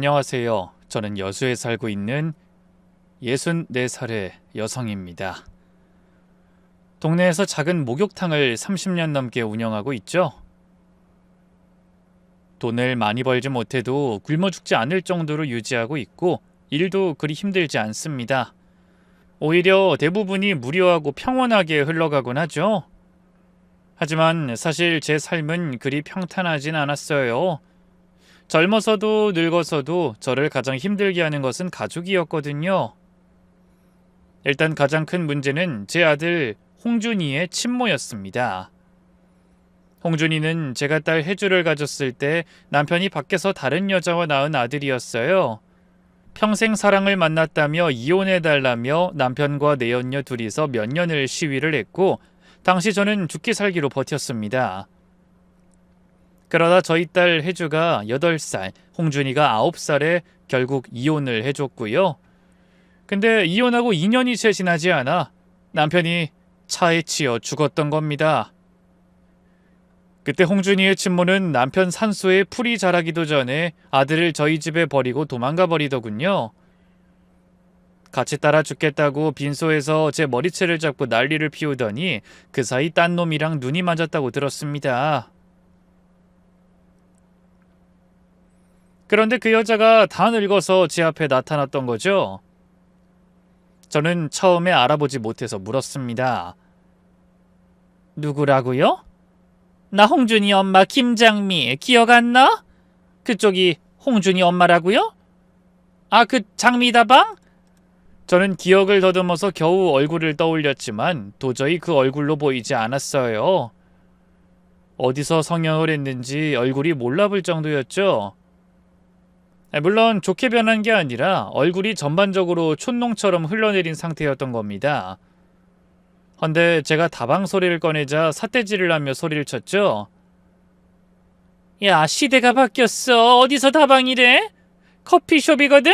안녕하세요. 저는 여수에 살고 있는 64살의 여성입니다. 동네에서 작은 목욕탕을 30년 넘게 운영하고 있죠. 돈을 많이 벌지 못해도 굶어 죽지 않을 정도로 유지하고 있고 일도 그리 힘들지 않습니다. 오히려 대부분이 무료하고 평온하게 흘러가곤 하죠. 하지만 사실 제 삶은 그리 평탄하진 않았어요. 젊어서도 늙어서도 저를 가장 힘들게 하는 것은 가족이었거든요. 일단 가장 큰 문제는 제 아들 홍준이의 친모였습니다. 홍준이는 제가 딸 혜주를 가졌을 때 남편이 밖에서 다른 여자와 낳은 아들이었어요. 평생 사랑을 만났다며 이혼해달라며 남편과 내연녀 둘이서 몇 년을 시위를 했고 당시 저는 죽기 살기로 버텼습니다. 그러다 저희 딸 혜주가 8살, 홍준이가 9살에 결국 이혼을 해줬고요. 근데 이혼하고 2년이 채 지나지 않아 남편이 차에 치여 죽었던 겁니다. 그때 홍준이의 친모는 남편 산소에 풀이 자라기도 전에 아들을 저희 집에 버리고 도망가 버리더군요. 같이 따라 죽겠다고 빈소에서 제 머리채를 잡고 난리를 피우더니 그 사이 딴 놈이랑 눈이 맞았다고 들었습니다. 그런데 그 여자가 다 늙어서 제 앞에 나타났던 거죠. 저는 처음에 알아보지 못해서 물었습니다. 누구라고요? 나 홍준이 엄마 김장미 기억 안 나? 그쪽이 홍준이 엄마라고요? 아, 그 장미다방? 저는 기억을 더듬어서 겨우 얼굴을 떠올렸지만 도저히 그 얼굴로 보이지 않았어요. 어디서 성형을 했는지 얼굴이 몰라볼 정도였죠. 물론 좋게 변한 게 아니라 얼굴이 전반적으로 촌농처럼 흘러내린 상태였던 겁니다. 헌데 제가 다방 소리를 꺼내자 삿대질을 하며 소리를 쳤죠. 야, 시대가 바뀌었어. 어디서 다방이래? 커피숍이거든?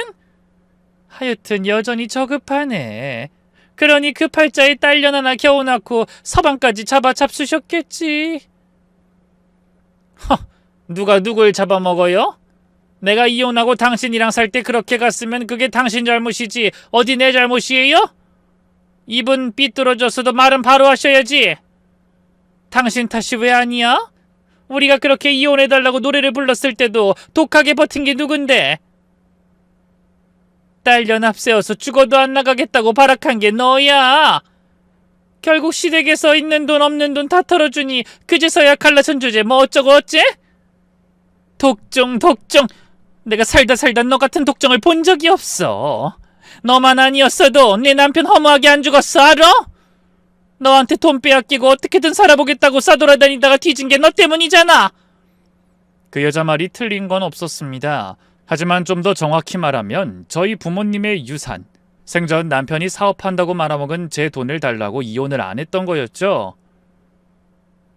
하여튼 여전히 저급하네. 그러니 그 팔자에 딸년 하나 겨우 낳고 서방까지 잡수셨겠지. 누가 누굴 잡아먹어요? 내가 이혼하고 당신이랑 살 때 그렇게 갔으면 그게 당신 잘못이지 어디 내 잘못이에요? 입은 삐뚤어졌어도 말은 바로 하셔야지. 당신 탓이 왜 아니야? 우리가 그렇게 이혼해달라고 노래를 불렀을 때도 독하게 버틴 게 누군데? 딸년 앞세워서 죽어도 안 나가겠다고 발악한 게 너야. 결국 시댁에서 있는 돈 없는 돈 다 털어주니 그제서야 갈라선 주제 뭐 어쩌고 어째? 독종 내가 살다 너 같은 독종을 본 적이 없어. 너만 아니었어도 내 남편 허무하게 안 죽었어 알아? 너한테 돈 빼앗기고 어떻게든 살아보겠다고 싸돌아다니다가 뒤진 게 너 때문이잖아. 그 여자 말이 틀린 건 없었습니다. 하지만 좀 더 정확히 말하면 저희 부모님의 유산, 생전 남편이 사업한다고 말아먹은 제 돈을 달라고 이혼을 안 했던 거였죠.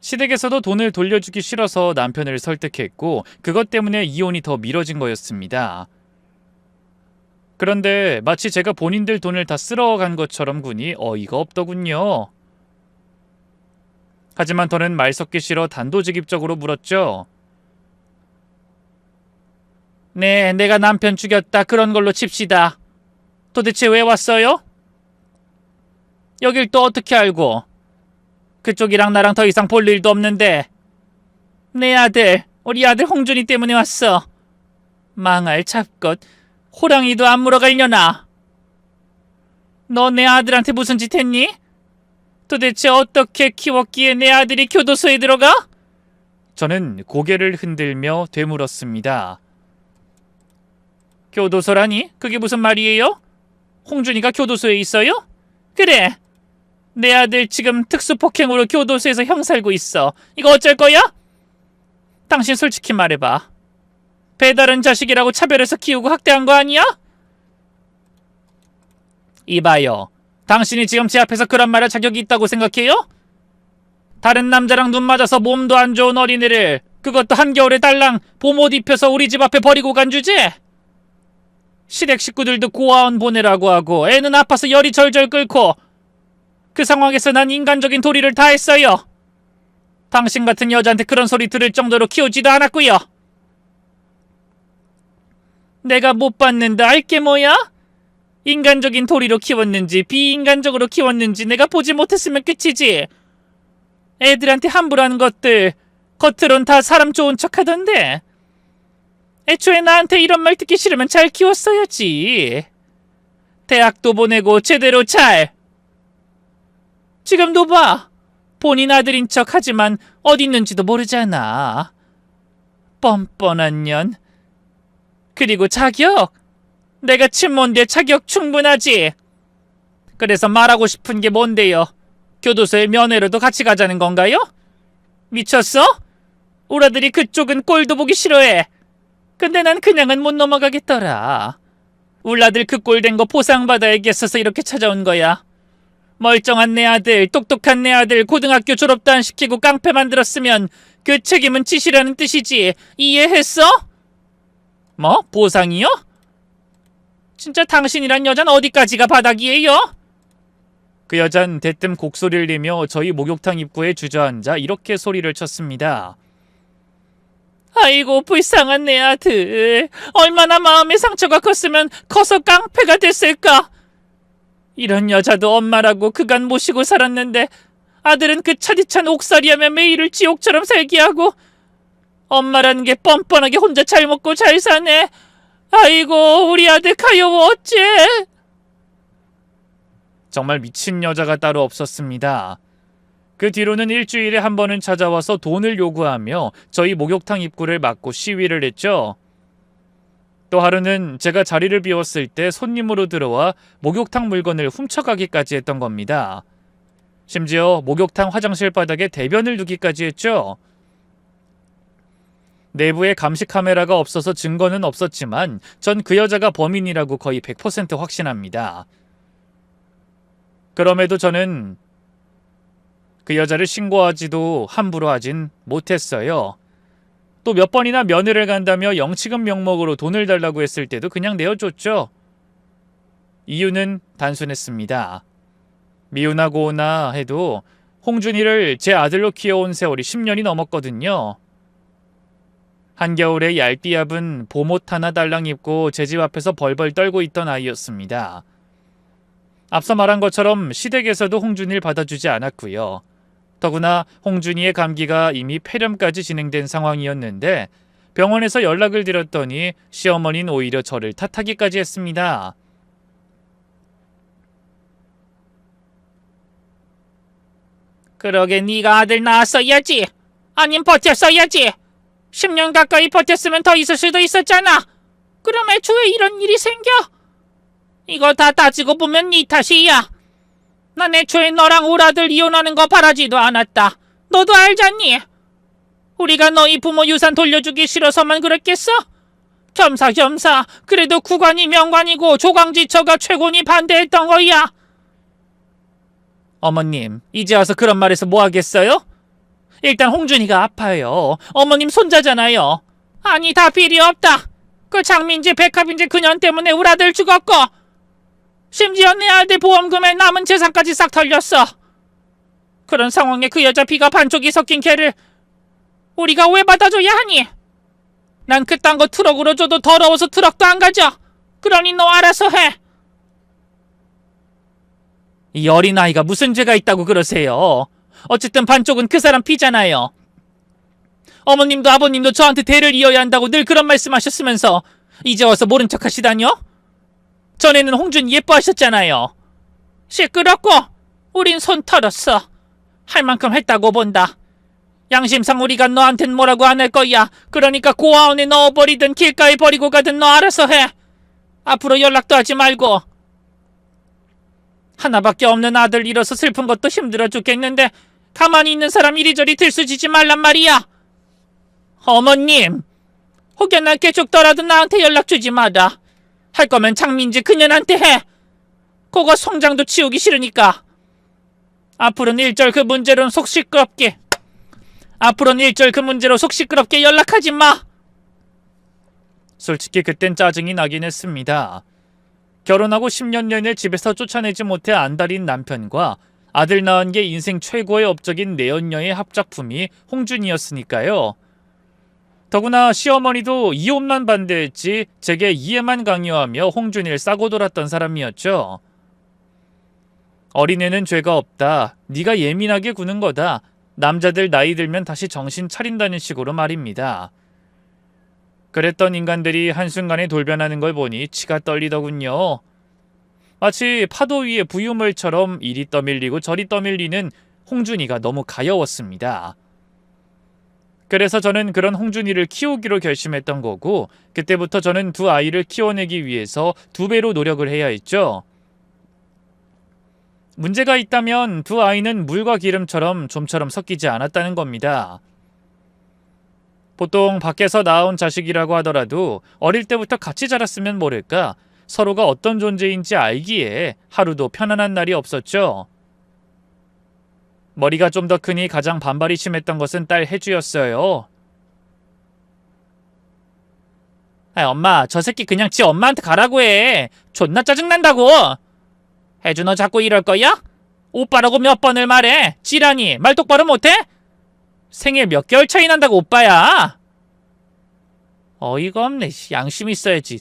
시댁에서도 돈을 돌려주기 싫어서 남편을 설득했고 그것 때문에 이혼이 더 미뤄진 거였습니다. 그런데 마치 제가 본인들 돈을 다 쓸어간 것처럼 군이 어이가 없더군요. 하지만 저는 말 섞기 싫어 단도직입적으로 물었죠. 네, 내가 남편 죽였다 그런 걸로 칩시다. 도대체 왜 왔어요? 여길 또 어떻게 알고? 그쪽이랑 나랑 더 이상 볼 일도 없는데. 내 아들, 우리 아들 홍준이 때문에 왔어. 망할 잡것, 호랑이도 안 물어갈려나. 너 내 아들한테 무슨 짓 했니? 도대체 어떻게 키웠기에 내 아들이 교도소에 들어가? 저는 고개를 흔들며 되물었습니다. 교도소라니? 그게 무슨 말이에요? 홍준이가 교도소에 있어요? 그래. 내 아들 지금 특수폭행으로 교도소에서 형 살고 있어. 이거 어쩔 거야? 당신 솔직히 말해봐. 배다른 자식이라고 차별해서 키우고 학대한 거 아니야? 이봐요. 당신이 지금 제 앞에서 그런 말할 자격이 있다고 생각해요? 다른 남자랑 눈 맞아서 몸도 안 좋은 어린애를 그것도 한겨울에 달랑 봄옷 입혀서 우리 집 앞에 버리고 간 주제? 시댁 식구들도 고아원 보내라고 하고 애는 아파서 열이 절절 끓고 그 상황에서 난 인간적인 도리를 다했어요. 당신 같은 여자한테 그런 소리 들을 정도로 키우지도 않았고요. 내가 못 봤는데 알게 뭐야? 인간적인 도리로 키웠는지 비인간적으로 키웠는지 내가 보지 못했으면 끝이지. 애들한테 함부로 하는 것들 겉으론 다 사람 좋은 척 하던데 애초에 나한테 이런 말 듣기 싫으면 잘 키웠어야지. 대학도 보내고 제대로 잘. 지금도 봐. 본인 아들인 척 하지만 어디 있는지도 모르잖아. 뻔뻔한 년. 그리고 자격. 내가 친모인데 자격 충분하지. 그래서 말하고 싶은 게 뭔데요? 교도소에 면회로도 같이 가자는 건가요? 미쳤어? 우리 아들이 그쪽은 꼴도 보기 싫어해. 근데 난 그냥은 못 넘어가겠더라. 우리 아들 그 꼴 된 거 보상받아야겠어서 이렇게 찾아온 거야. 멀쩡한 내 아들, 똑똑한 내 아들 고등학교 졸업도 안 시키고 깡패 만들었으면 그 책임은 지시라는 뜻이지. 이해했어? 뭐? 보상이요? 진짜 당신이란 여잔 어디까지가 바닥이에요? 그 여잔 대뜸 곡소리를 내며 저희 목욕탕 입구에 주저앉아 이렇게 소리를 쳤습니다. 아이고 불쌍한 내 아들. 얼마나 마음의 상처가 컸으면 커서 깡패가 됐을까. 이런 여자도 엄마라고 그간 모시고 살았는데 아들은 그 차디찬 옥살이하며 매일을 지옥처럼 살게 하고 엄마라는 게 뻔뻔하게 혼자 잘 먹고 잘 사네. 아이고 우리 아들 가여워 어째. 정말 미친 여자가 따로 없었습니다. 그 뒤로는 일주일에 한 번은 찾아와서 돈을 요구하며 저희 목욕탕 입구를 막고 시위를 했죠. 또 하루는 제가 자리를 비웠을 때 손님으로 들어와 목욕탕 물건을 훔쳐가기까지 했던 겁니다. 심지어 목욕탕 화장실 바닥에 대변을 두기까지 했죠. 내부에 감시 카메라가 없어서 증거는 없었지만 전 그 여자가 범인이라고 거의 100% 확신합니다. 그럼에도 저는 그 여자를 신고하지도 함부로 하진 못했어요. 또 몇 번이나 면회를 간다며 영치금 명목으로 돈을 달라고 했을 때도 그냥 내어줬죠. 이유는 단순했습니다. 미우나 고우나 해도 홍준이를 제 아들로 키워온 세월이 10년이 넘었거든요. 한겨울에 얇디얇은 봄옷 하나 달랑 입고 제 집 앞에서 벌벌 떨고 있던 아이였습니다. 앞서 말한 것처럼 시댁에서도 홍준이를 받아주지 않았고요. 더구나 홍준이의 감기가 이미 폐렴까지 진행된 상황이었는데 병원에서 연락을 드렸더니 시어머니는 오히려 저를 탓하기까지 했습니다. 그러게 네가 아들 낳았어야지. 아님 버텼어야지. 10년 가까이 버텼으면 더 있을 수도 있었잖아. 그럼 애초에 이런 일이 생겨? 이거 다 따지고 보면 네 탓이야. 난 애초에 너랑 우리 아들 이혼하는 거 바라지도 않았다. 너도 알잖니? 우리가 너희 부모 유산 돌려주기 싫어서만 그랬겠어? 겸사겸사 그래도 구관이 명관이고 조강지처가 최고니 반대했던 거야. 어머님 이제 와서 그런 말해서 뭐 하겠어요? 일단 홍준이가 아파요. 어머님 손자잖아요. 아니 다 필요 없다. 그 장민지 백합인지 그년 때문에 우리 아들 죽었고 심지어 내 아들 보험금에 남은 재산까지 싹 털렸어. 그런 상황에 그 여자 피가 반쪽이 섞인 걔를 우리가 왜 받아줘야 하니? 난 그딴 거 트럭으로 줘도 더러워서 트럭도 안 가져. 그러니 너 알아서 해. 이 어린아이가 무슨 죄가 있다고 그러세요? 어쨌든 반쪽은 그 사람 피잖아요. 어머님도 아버님도 저한테 대를 이어야 한다고 늘 그런 말씀하셨으면서 이제 와서 모른 척 하시다뇨? 전에는 홍준이 예뻐하셨잖아요. 시끄럽고 우린 손 털었어. 할 만큼 했다고 본다. 양심상 우리가 너한텐 뭐라고 안 할 거야. 그러니까 고아원에 넣어버리든 길가에 버리고 가든 너 알아서 해. 앞으로 연락도 하지 말고. 하나밖에 없는 아들 잃어서 슬픈 것도 힘들어 죽겠는데 가만히 있는 사람 이리저리 들쑤지지 말란 말이야. 어머님, 혹여나 개죽더라도 나한테 연락 주지 마라. 할 거면 장민지 그년한테 해. 그거 송장도 치우기 싫으니까. 앞으로는 일절 그 문제로 속 시끄럽게 연락하지 마. 솔직히 그땐 짜증이 나긴 했습니다. 결혼하고 10년 내내 집에서 쫓아내지 못해 안달인 남편과 아들 낳은 게 인생 최고의 업적인 내연녀의 합작품이 홍준이었으니까요. 더구나 시어머니도 이혼만 반대했지 제게 이해만 강요하며 홍준이를 싸고 돌았던 사람이었죠. 어린애는 죄가 없다. 네가 예민하게 구는 거다. 남자들 나이 들면 다시 정신 차린다는 식으로 말입니다. 그랬던 인간들이 한순간에 돌변하는 걸 보니 치가 떨리더군요. 마치 파도 위에 부유물처럼 이리 떠밀리고 저리 떠밀리는 홍준이가 너무 가여웠습니다. 그래서 저는 그런 홍준이를 키우기로 결심했던 거고, 그때부터 저는 두 아이를 키워내기 위해서 2배로 노력을 해야 했죠. 문제가 있다면 두 아이는 물과 기름처럼 좀처럼 섞이지 않았다는 겁니다. 보통 밖에서 낳아온 자식이라고 하더라도 어릴 때부터 같이 자랐으면 모를까 서로가 어떤 존재인지 알기에 하루도 편안한 날이 없었죠. 머리가 좀 더 크니 가장 반발이 심했던 것은 딸 혜주였어요. 엄마, 저 새끼 그냥 지 엄마한테 가라고 해. 존나 짜증난다고. 혜주, 너 자꾸 이럴 거야? 오빠라고 몇 번을 말해. 지란이 말 똑바로 못해? 생일 몇 개월 차이 난다고 오빠야. 어이가 없네. 양심 있어야지.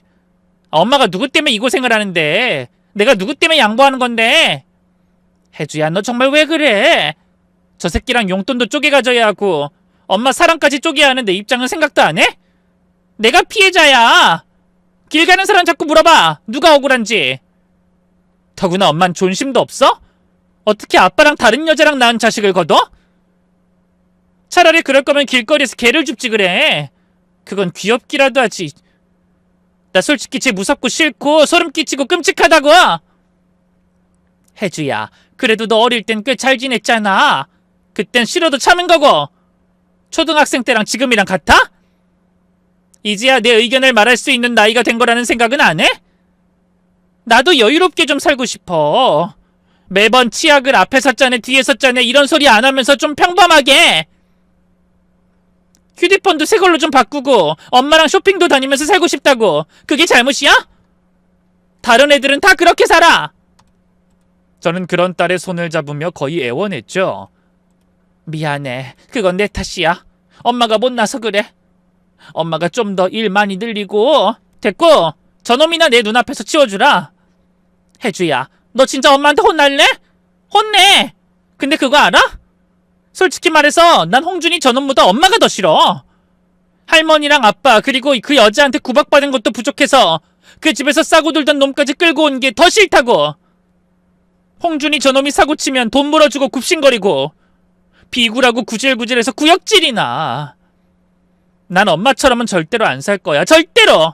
엄마가 누구 때문에 이 고생을 하는데? 내가 누구 때문에 양보하는 건데? 혜주야, 너 정말 왜 그래? 저 새끼랑 용돈도 쪼개 가져야 하고 엄마 사랑까지 쪼개야 하는데 입장은 생각도 안 해? 내가 피해자야. 길 가는 사람 자꾸 물어봐. 누가 억울한지. 더구나 엄만 존심도 없어? 어떻게 아빠랑 다른 여자랑 낳은 자식을 거둬? 차라리 그럴 거면 길거리에서 개를 줍지 그래. 그건 귀엽기라도 하지. 나 솔직히 쟤 무섭고 싫고 소름 끼치고 끔찍하다고. 혜주야, 그래도 너 어릴 땐 꽤 잘 지냈잖아. 그땐 싫어도 참은 거고. 초등학생 때랑 지금이랑 같아? 이제야 내 의견을 말할 수 있는 나이가 된 거라는 생각은 안 해? 나도 여유롭게 좀 살고 싶어. 매번 치약을 앞에서 짜네 뒤에서 짜네 이런 소리 안 하면서 좀 평범하게. 휴대폰도 새 걸로 좀 바꾸고 엄마랑 쇼핑도 다니면서 살고 싶다고. 그게 잘못이야? 다른 애들은 다 그렇게 살아. 저는 그런 딸의 손을 잡으며 거의 애원했죠. 미안해. 그건 내 탓이야. 엄마가 못나서 그래. 엄마가 좀 더 일 많이 늘리고. 됐고, 저놈이나 내 눈앞에서 치워주라. 혜주야, 너 진짜 엄마한테 혼날래? 혼내. 근데 그거 알아? 솔직히 말해서 난 홍준이 저놈보다 엄마가 더 싫어. 할머니랑 아빠 그리고 그 여자한테 구박받은 것도 부족해서 그 집에서 싸고 들던 놈까지 끌고 온 게 더 싫다고. 홍준이 저놈이 사고치면 돈 물어주고 굽신거리고 비굴하고 구질구질해서 구역질이나. 난 엄마처럼은 절대로 안 살 거야. 절대로.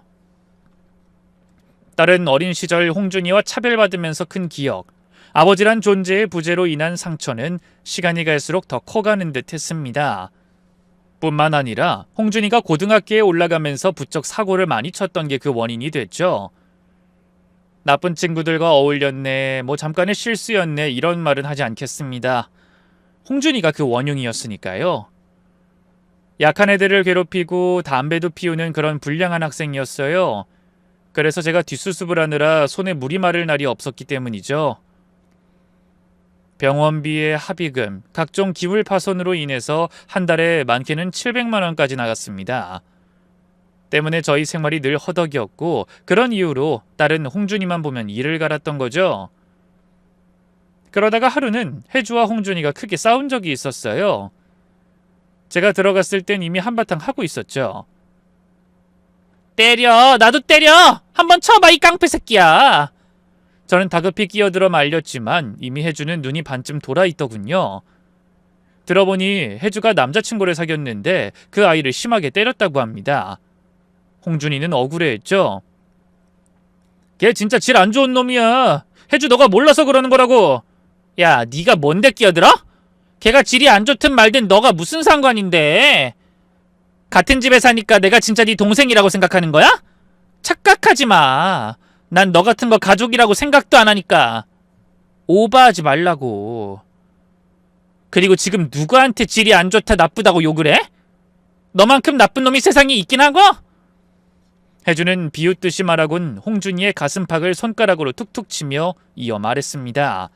딸은 어린 시절 홍준이와 차별받으면서 큰 기억, 아버지란 존재의 부재로 인한 상처는 시간이 갈수록 더 커가는 듯 했습니다. 뿐만 아니라 홍준이가 고등학교에 올라가면서 부쩍 사고를 많이 쳤던 게 그 원인이 됐죠. 나쁜 친구들과 어울렸네, 잠깐의 실수였네 이런 말은 하지 않겠습니다. 홍준이가 그 원흉이었으니까요. 약한 애들을 괴롭히고 담배도 피우는 그런 불량한 학생이었어요. 그래서 제가 뒷수습을 하느라 손에 물이 마를 날이 없었기 때문이죠. 병원비에 합의금, 각종 기물 파손으로 인해서 한 달에 많게는 700만 원까지 나갔습니다. 때문에 저희 생활이 늘 허덕이었고 그런 이유로 딸은 홍준이만 보면 이를 갈았던 거죠. 그러다가 하루는 혜주와 홍준이가 크게 싸운 적이 있었어요. 제가 들어갔을 땐 이미 한바탕 하고 있었죠. 때려! 나도 때려! 한번 쳐봐 이 깡패 새끼야! 저는 다급히 끼어들어 말렸지만 이미 혜주는 눈이 반쯤 돌아있더군요. 들어보니 혜주가 남자친구를 사귀었는데 그 아이를 심하게 때렸다고 합니다. 홍준이는 억울해했죠. 걔 진짜 질 안 좋은 놈이야. 혜주 너가 몰라서 그러는 거라고. 야, 네가 뭔데 끼어들어? 걔가 질이 안 좋든 말든 너가 무슨 상관인데. 같은 집에 사니까 내가 진짜 네 동생이라고 생각하는 거야? 착각하지 마. 난 너 같은 거 가족이라고 생각도 안 하니까. 오버하지 말라고. 그리고 지금 누구한테 질이 안 좋다 나쁘다고 욕을 해? 너만큼 나쁜 놈이 세상에 있긴 하고? 혜주는 비웃듯이 말하곤 홍준이의 가슴팍을 손가락으로 툭툭 치며 이어 말했습니다.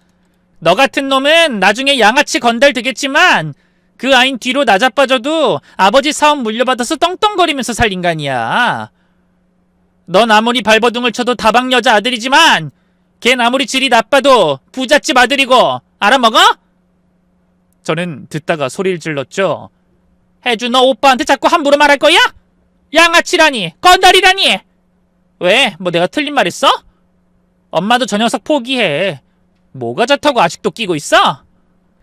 너 같은 놈은 나중에 양아치 건달 되겠지만 그 아인 뒤로 나자빠져도 아버지 사업 물려받아서 떵떵거리면서 살 인간이야. 넌 아무리 발버둥을 쳐도 다방 여자 아들이지만 걘 아무리 질이 나빠도 부잣집 아들이고 알아먹어? 저는 듣다가 소리를 질렀죠. 혜주, 너 오빠한테 자꾸 함부로 말할 거야? 양아치라니, 건달이라니. 왜? 뭐 내가 틀린 말 했어? 엄마도 저 녀석 포기해. 뭐가 좋다고 아직도 끼고 있어?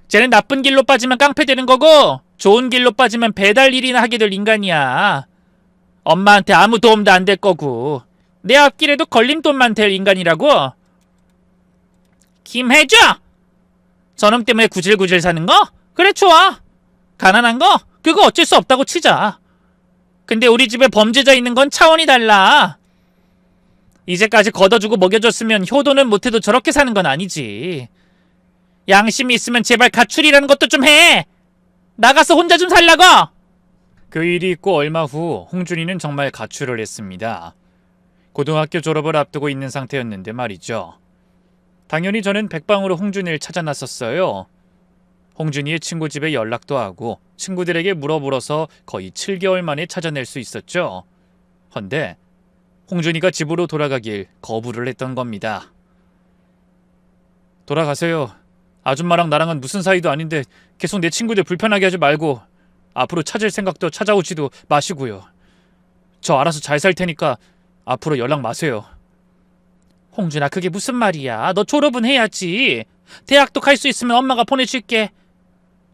쟤는 나쁜 길로 빠지면 깡패 되는 거고 좋은 길로 빠지면 배달 일이나 하게 될 인간이야. 엄마한테 아무 도움도 안 될 거고 내 앞길에도 걸림돌만 될 인간이라고. 김혜주! 저놈 때문에 구질구질 사는 거? 그래, 좋아. 가난한 거? 그거 어쩔 수 없다고 치자. 근데 우리 집에 범죄자 있는 건 차원이 달라. 이제까지 걷어주고 먹여줬으면 효도는 못해도 저렇게 사는 건 아니지. 양심이 있으면 제발 가출이라는 것도 좀 해. 나가서 혼자 좀 살라고. 그 일이 있고 얼마 후 홍준이는 정말 가출을 했습니다. 고등학교 졸업을 앞두고 있는 상태였는데 말이죠. 당연히 저는 백방으로 홍준이를 찾아 나섰어요. 홍준이의 친구 집에 연락도 하고 친구들에게 물어보러서 거의 7개월 만에 찾아낼 수 있었죠. 헌데 홍준이가 집으로 돌아가길 거부를 했던 겁니다. 돌아가세요. 아줌마랑 나랑은 무슨 사이도 아닌데 계속 내 친구들 불편하게 하지 말고 앞으로 찾을 생각도 찾아오지도 마시고요. 저 알아서 잘 살 테니까 앞으로 연락 마세요. 홍준아, 그게 무슨 말이야. 너 졸업은 해야지. 대학도 갈 수 있으면 엄마가 보내줄게.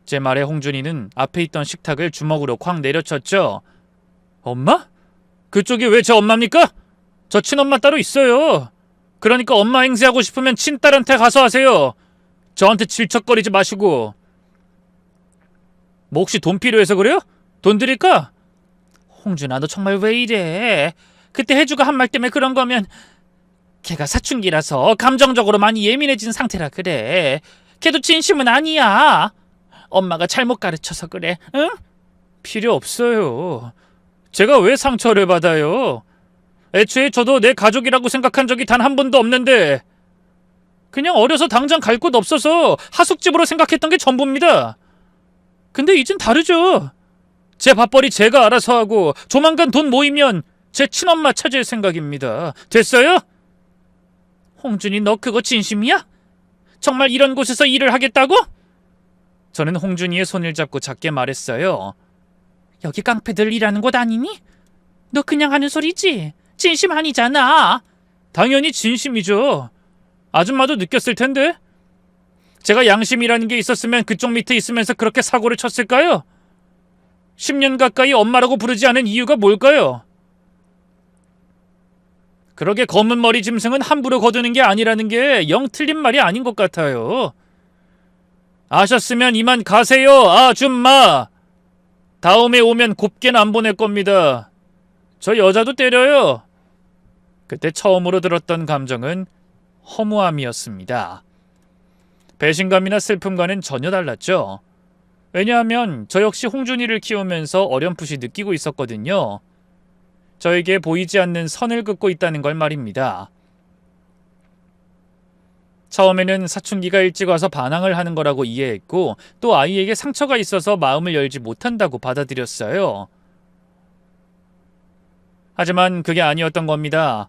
제 말에 홍준이는 앞에 있던 식탁을 주먹으로 쾅 내려쳤죠. 엄마? 그쪽이 왜 제 엄마입니까? 저 친엄마 따로 있어요. 그러니까 엄마 행세하고 싶으면 친딸한테 가서 하세요. 저한테 질척거리지 마시고. 뭐 혹시 돈 필요해서 그래요? 돈 드릴까? 홍준아, 너 정말 왜 이래? 그때 혜주가 한 말 때문에 그런 거면 걔가 사춘기라서 감정적으로 많이 예민해진 상태라 그래. 걔도 진심은 아니야. 엄마가 잘못 가르쳐서 그래. 응? 필요 없어요. 제가 왜 상처를 받아요? 애초에 저도 내 가족이라고 생각한 적이 단 한 번도 없는데 그냥 어려서 당장 갈 곳 없어서 하숙집으로 생각했던 게 전부입니다. 근데 이젠 다르죠. 제 밥벌이 제가 알아서 하고 조만간 돈 모이면 제 친엄마 찾을 생각입니다. 됐어요? 홍준이, 너 그거 진심이야? 정말 이런 곳에서 일을 하겠다고? 저는 홍준이의 손을 잡고 작게 말했어요. 여기 깡패들 일하는 곳 아니니? 너 그냥 하는 소리지? 진심 아니잖아. 당연히 진심이죠. 아줌마도 느꼈을 텐데. 제가 양심이라는 게 있었으면 그쪽 밑에 있으면서 그렇게 사고를 쳤을까요? 10년 가까이 엄마라고 부르지 않은 이유가 뭘까요? 그러게 검은 머리 짐승은 함부로 거두는 게 아니라는 게 영 틀린 말이 아닌 것 같아요. 아셨으면 이만 가세요, 아줌마. 다음에 오면 곱게는 안 보낼 겁니다. 저 여자도 때려요. 그때 처음으로 들었던 감정은 허무함이었습니다. 배신감이나 슬픔과는 전혀 달랐죠. 왜냐하면 저 역시 홍준이를 키우면서 어렴풋이 느끼고 있었거든요. 저에게 보이지 않는 선을 긋고 있다는 걸 말입니다. 처음에는 사춘기가 일찍 와서 반항을 하는 거라고 이해했고 또 아이에게 상처가 있어서 마음을 열지 못한다고 받아들였어요. 하지만 그게 아니었던 겁니다.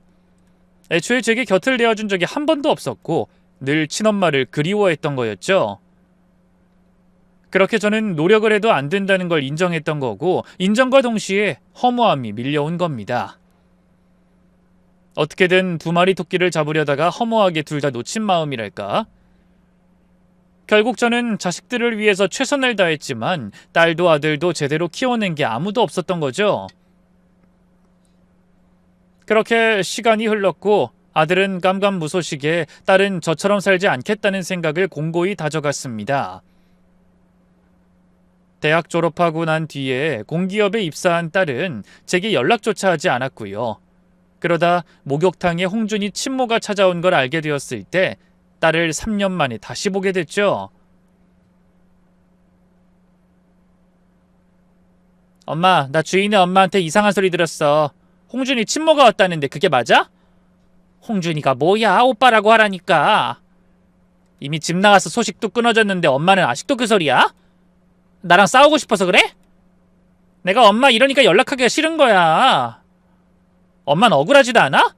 애초에 제게 곁을 내어준 적이 한 번도 없었고 늘 친엄마를 그리워했던 거였죠. 그렇게 저는 노력을 해도 안 된다는 걸 인정했던 거고 인정과 동시에 허무함이 밀려온 겁니다. 어떻게든 두 마리 토끼를 잡으려다가 허무하게 둘 다 놓친 마음이랄까? 결국 저는 자식들을 위해서 최선을 다했지만 딸도 아들도 제대로 키워낸 게 아무도 없었던 거죠. 그렇게 시간이 흘렀고 아들은 깜깜무소식에 딸은 저처럼 살지 않겠다는 생각을 공고히 다져갔습니다. 대학 졸업하고 난 뒤에 공기업에 입사한 딸은 제게 연락조차 하지 않았고요. 그러다 목욕탕에 홍준이 친모가 찾아온 걸 알게 되었을 때 딸을 3년 만에 다시 보게 됐죠. 엄마, 나 주인의 엄마한테 이상한 소리 들었어. 홍준이 친모가 왔다는데 그게 맞아? 홍준이가 뭐야, 오빠라고 하라니까. 이미 집 나가서 소식도 끊어졌는데 엄마는 아직도 그 소리야? 나랑 싸우고 싶어서 그래? 내가 엄마 이러니까 연락하기가 싫은 거야. 엄만 억울하지도 않아?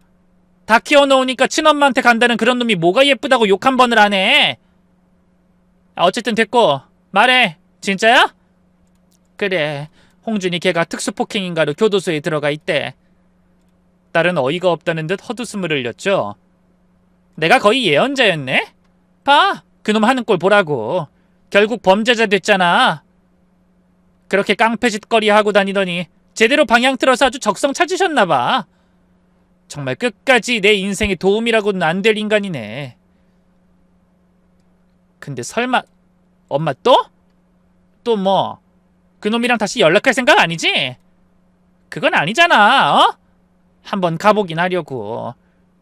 다 키워놓으니까 친엄마한테 간다는 그런 놈이 뭐가 예쁘다고 욕 한 번을 안 해. 어쨌든 됐고 말해. 진짜야? 그래. 홍준이 걔가 특수폭행인가로 교도소에 들어가 있대. 딸은 어이가 없다는 듯 헛웃음을 흘렸죠. 내가 거의 예언자였네? 봐. 그놈 하는 꼴 보라고. 결국 범죄자 됐잖아. 그렇게 깡패짓거리 하고 다니더니 제대로 방향 틀어서 아주 적성 찾으셨나봐. 정말 끝까지 내 인생에 도움이라고는 안 될 인간이네. 근데 설마 엄마 또? 또 뭐? 그놈이랑 다시 연락할 생각 아니지? 그건 아니잖아. 어? 한번 가보긴 하려고.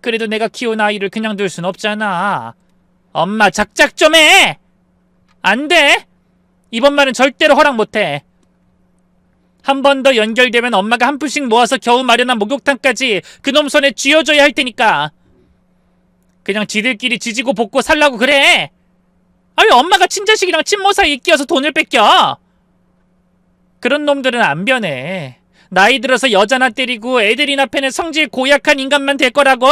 그래도 내가 키운 아이를 그냥 둘 순 없잖아. 엄마 작작 좀 해. 안 돼. 이번 말은 절대로 허락 못해. 한 번 더 연결되면 엄마가 한 푼씩 모아서 겨우 마련한 목욕탕까지 그놈 손에 쥐어줘야 할 테니까. 그냥 지들끼리 지지고 볶고 살라고 그래. 아니 엄마가 친자식이랑 친모 사이에 끼어서 돈을 뺏겨. 그런 놈들은 안 변해. 나이 들어서 여자나 때리고 애들이나 패는 성질 고약한 인간만 될 거라고.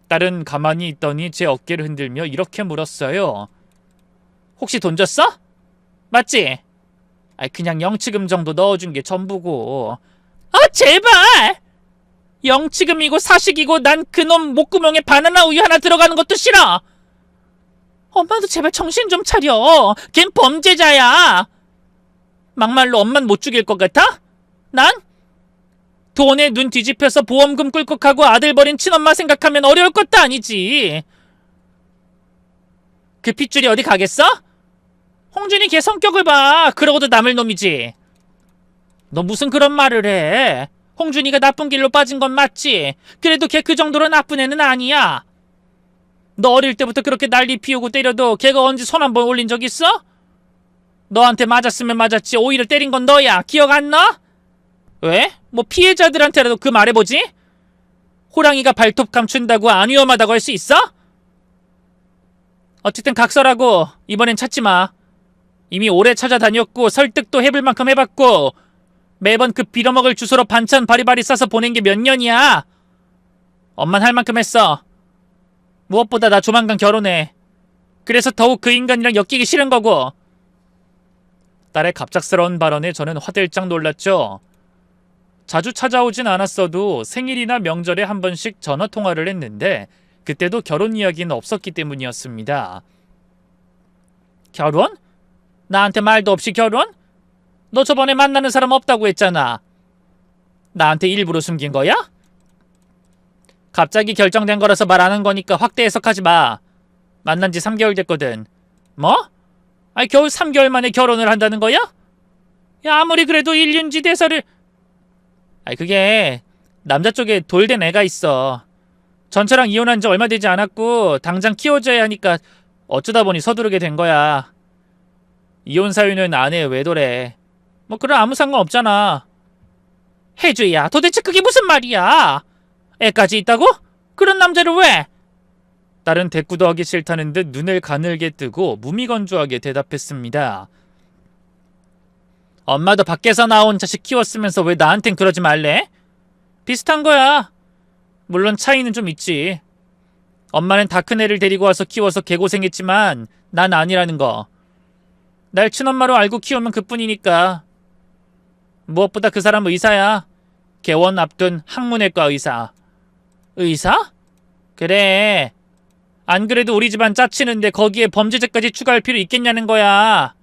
딸은 가만히 있더니 제 어깨를 흔들며 이렇게 물었어요. 혹시 돈 줬어? 맞지? 그냥 영치금 정도 넣어준 게 전부고. 제발! 영치금이고 사식이고 난 그놈 목구멍에 바나나 우유 하나 들어가는 것도 싫어. 엄마도 제발 정신 좀 차려. 걘 범죄자야. 막말로 엄만 못 죽일 것 같아? 난? 돈에 눈 뒤집혀서 보험금 꿀꺽하고 아들 버린 친엄마 생각하면 어려울 것도 아니지. 그 핏줄이 어디 가겠어? 홍준이 걔 성격을 봐. 그러고도 남을 놈이지. 너 무슨 그런 말을 해. 홍준이가 나쁜 길로 빠진 건 맞지. 그래도 걔 그 정도로 나쁜 애는 아니야. 너 어릴 때부터 그렇게 난리 피우고 때려도 걔가 언제 손 한 번 올린 적 있어? 너한테 맞았으면 맞았지 오히려 때린 건 너야. 기억 안 나? 왜? 뭐 피해자들한테라도 그 말해보지? 호랑이가 발톱 감춘다고 안 위험하다고 할 수 있어? 어쨌든 각설하고 이번엔 찾지 마. 이미 오래 찾아다녔고 설득도 해볼 만큼 해봤고 매번 그 빌어먹을 주소로 반찬 바리바리 싸서 보낸 게 몇 년이야. 엄만 할 만큼 했어. 무엇보다 나 조만간 결혼해. 그래서 더욱 그 인간이랑 엮이기 싫은 거고. 딸의 갑작스러운 발언에 저는 화들짝 놀랐죠. 자주 찾아오진 않았어도 생일이나 명절에 한 번씩 전화통화를 했는데 그때도 결혼 이야기는 없었기 때문이었습니다. 결혼? 나한테 말도 없이 결혼? 너 저번에 만나는 사람 없다고 했잖아. 나한테 일부러 숨긴 거야? 갑자기 결정된 거라서 말 안 한 거니까 확대 해석하지 마. 만난 지 3개월 됐거든. 뭐? 겨우 3개월 만에 결혼을 한다는 거야? 야, 아무리 그래도 일륜지 대사를... 그게 남자 쪽에 돌된 애가 있어. 전처랑 이혼한 지 얼마 되지 않았고 당장 키워줘야 하니까 어쩌다 보니 서두르게 된 거야. 이혼 사유는 아내의 외도래. 뭐 그럼 아무 상관없잖아. 혜주야, 도대체 그게 무슨 말이야? 애까지 있다고? 그런 남자를 왜? 딸은 대꾸도 하기 싫다는 듯 눈을 가늘게 뜨고 무미건조하게 대답했습니다. 엄마도 밖에서 나온 자식 키웠으면서 왜 나한텐 그러지 말래? 비슷한 거야. 물론 차이는 좀 있지. 엄마는 다 큰 애를 데리고 와서 키워서 개고생했지만 난 아니라는 거. 날 친엄마로 알고 키우면 그뿐이니까. 무엇보다 그 사람 의사야. 개원 앞둔 학문외과 의사. 의사? 그래. 안 그래도 우리 집안 짜치는데 거기에 범죄자까지 추가할 필요 있겠냐는 거야.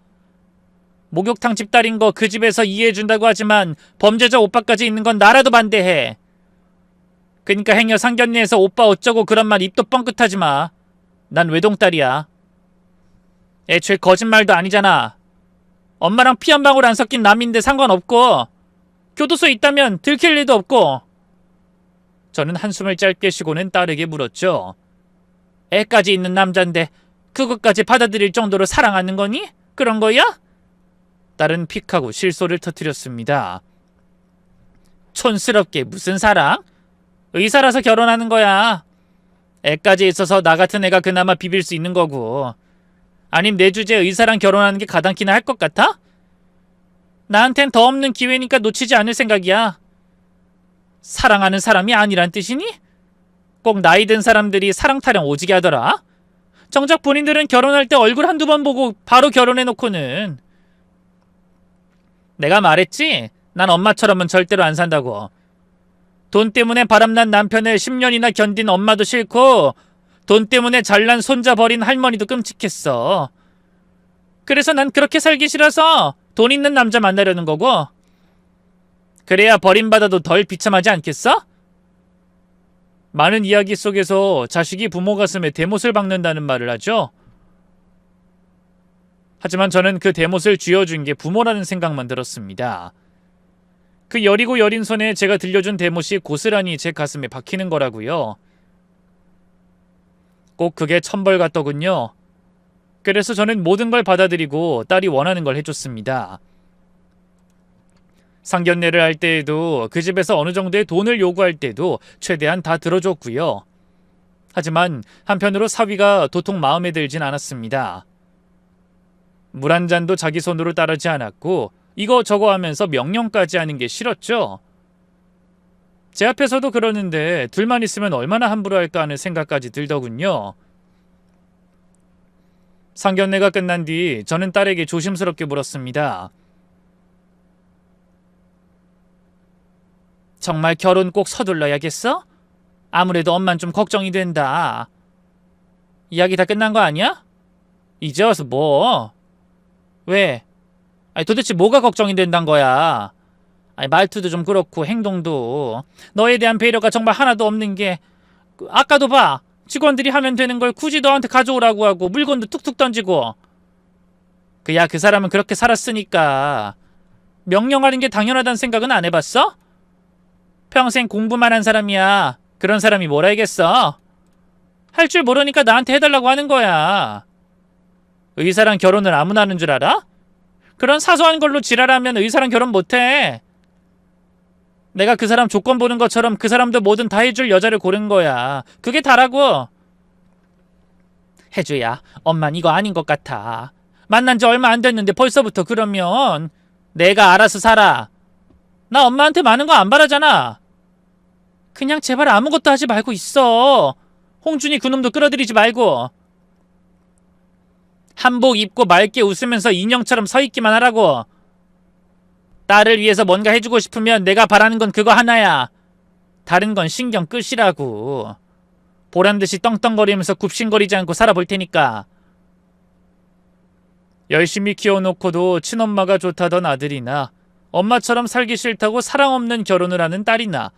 목욕탕 집딸인 거 그 집에서 이해해준다고 하지만 범죄자 오빠까지 있는 건 나라도 반대해. 그니까 행여 상견례에서 오빠 어쩌고 그런 말 입도 뻥끗하지 마. 난 외동딸이야. 애초에 거짓말도 아니잖아. 엄마랑 피 한 방울 안 섞인 남인데 상관없고 교도소에 있다면 들킬 일도 없고. 저는 한숨을 짧게 쉬고는 딸에게 물었죠. 애까지 있는 남잔데 그것까지 받아들일 정도로 사랑하는 거니? 그런 거야? 딸은 픽하고 실소를 터뜨렸습니다. 촌스럽게 무슨 사랑? 의사라서 결혼하는 거야. 애까지 있어서 나 같은 애가 그나마 비빌 수 있는 거고. 아님 내 주제에 의사랑 결혼하는 게 가당키나 할 것 같아? 나한텐 더 없는 기회니까 놓치지 않을 생각이야. 사랑하는 사람이 아니란 뜻이니? 꼭 나이 든 사람들이 사랑 타령 오지게 하더라. 정작 본인들은 결혼할 때 얼굴 한두 번 보고 바로 결혼해놓고는. 내가 말했지? 난 엄마처럼은 절대로 안 산다고. 돈 때문에 바람난 남편을 10년이나 견딘 엄마도 싫고 돈 때문에 잘난 손자 버린 할머니도 끔찍했어. 그래서 난 그렇게 살기 싫어서 돈 있는 남자 만나려는 거고. 그래야 버림받아도 덜 비참하지 않겠어? 많은 이야기 속에서 자식이 부모 가슴에 대못을 박는다는 말을 하죠. 하지만 저는 그 대못을 쥐어준 게 부모라는 생각만 들었습니다. 그 여리고 여린 손에 제가 들려준 대못이 고스란히 제 가슴에 박히는 거라고요. 꼭 그게 천벌 같더군요. 그래서 저는 모든 걸 받아들이고 딸이 원하는 걸 해줬습니다. 상견례를 할 때에도 그 집에서 어느 정도의 돈을 요구할 때도 최대한 다 들어줬고요. 하지만 한편으로 사위가 도통 마음에 들진 않았습니다. 물 한 잔도 자기 손으로 따르지 않았고 이거 저거 하면서 명령까지 하는 게 싫었죠. 제 앞에서도 그러는데 둘만 있으면 얼마나 함부로 할까 하는 생각까지 들더군요. 상견례가 끝난 뒤 저는 딸에게 조심스럽게 물었습니다. 정말 결혼 꼭 서둘러야겠어? 아무래도 엄만 좀 걱정이 된다. 이야기 다 끝난 거 아니야? 이제 와서 뭐? 왜? 아니 도대체 뭐가 걱정이 된단 거야? 아니 말투도 좀 그렇고 행동도 너에 대한 배려가 정말 하나도 없는 게 아까도 봐. 직원들이 하면 되는 걸 굳이 너한테 가져오라고 하고 물건도 툭툭 던지고. 그야 그 사람은 그렇게 살았으니까 명령하는 게 당연하다는 생각은 안 해봤어? 평생 공부만 한 사람이야. 그런 사람이 뭘 알겠어? 할 줄 모르니까 나한테 해달라고 하는 거야. 의사랑 결혼을 아무나 하는 줄 알아? 그런 사소한 걸로 지랄하면 의사랑 결혼 못해. 내가 그 사람 조건 보는 것처럼 그 사람도 뭐든 다 해줄 여자를 고른 거야. 그게 다라고. 혜주야, 엄만 이거 아닌 것 같아. 만난 지 얼마 안 됐는데 벌써부터 그러면 내가 알아서 살아. 나 엄마한테 많은 거 안 바라잖아. 그냥 제발 아무것도 하지 말고 있어. 홍준이 그놈도 끌어들이지 말고. 한복 입고 맑게 웃으면서 인형처럼 서 있기만 하라고. 딸을 위해서 뭔가 해주고 싶으면 내가 바라는 건 그거 하나야. 다른 건 신경 끄시라고. 보란듯이 떵떵거리면서 굽신거리지 않고 살아볼 테니까. 열심히 키워놓고도 친엄마가 좋다던 아들이나 엄마처럼 살기 싫다고 사랑 없는 결혼을 하는 딸이나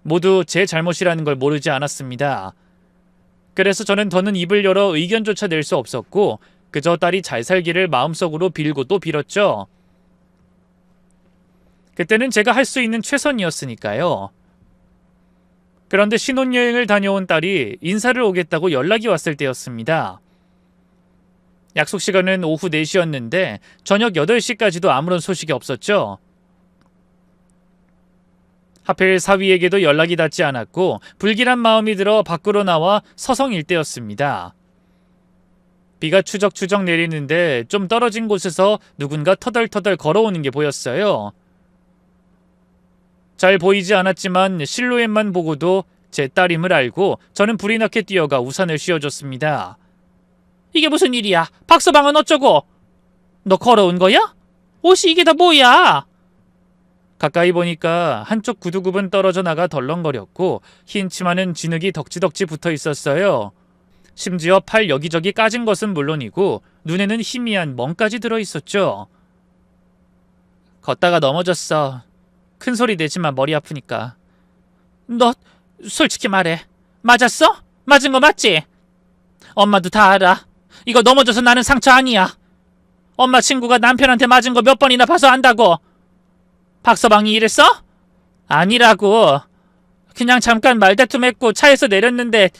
모두 제 잘못이라는 걸 모르지 않았습니다. 그래서 저는 더는 입을 열어 의견조차 낼 수 없었고 그저 딸이 잘 살기를 마음속으로 빌고 또 빌었죠. 그때는 제가 할 수 있는 최선이었으니까요. 그런데 신혼여행을 다녀온 딸이 인사를 오겠다고 연락이 왔을 때였습니다. 약속 시간은 오후 4시였는데 저녁 8시까지도 아무런 소식이 없었죠. 하필 사위에게도 연락이 닿지 않았고 불길한 마음이 들어 밖으로 나와 서성일 때였습니다. 비가 추적추적 내리는데 좀 떨어진 곳에서 누군가 터덜터덜 걸어오는 게 보였어요. 잘 보이지 않았지만 실루엣만 보고도 제 딸임을 알고 저는 불이 나게 뛰어가 우산을 씌워줬습니다. 이게 무슨 일이야? 박서방은 어쩌고? 너 걸어온 거야? 옷이 이게 다 뭐야? 가까이 보니까 한쪽 구두굽은 떨어져 나가 덜렁거렸고 흰 치마는 진흙이 덕지덕지 붙어 있었어요. 심지어 팔 여기저기 까진 것은 물론이고 눈에는 희미한 멍까지 들어 있었죠. 걷다가 넘어졌어. 큰 소리 내지만 머리 아프니까. 너 솔직히 말해. 맞았어? 맞은 거 맞지? 엄마도 다 알아. 이거 넘어져서 나는 상처 아니야. 엄마 친구가 남편한테 맞은 거 몇 번이나 봐서 안다고. 박서방이 이랬어? 아니라고. 그냥 잠깐 말다툼했고 차에서 내렸는데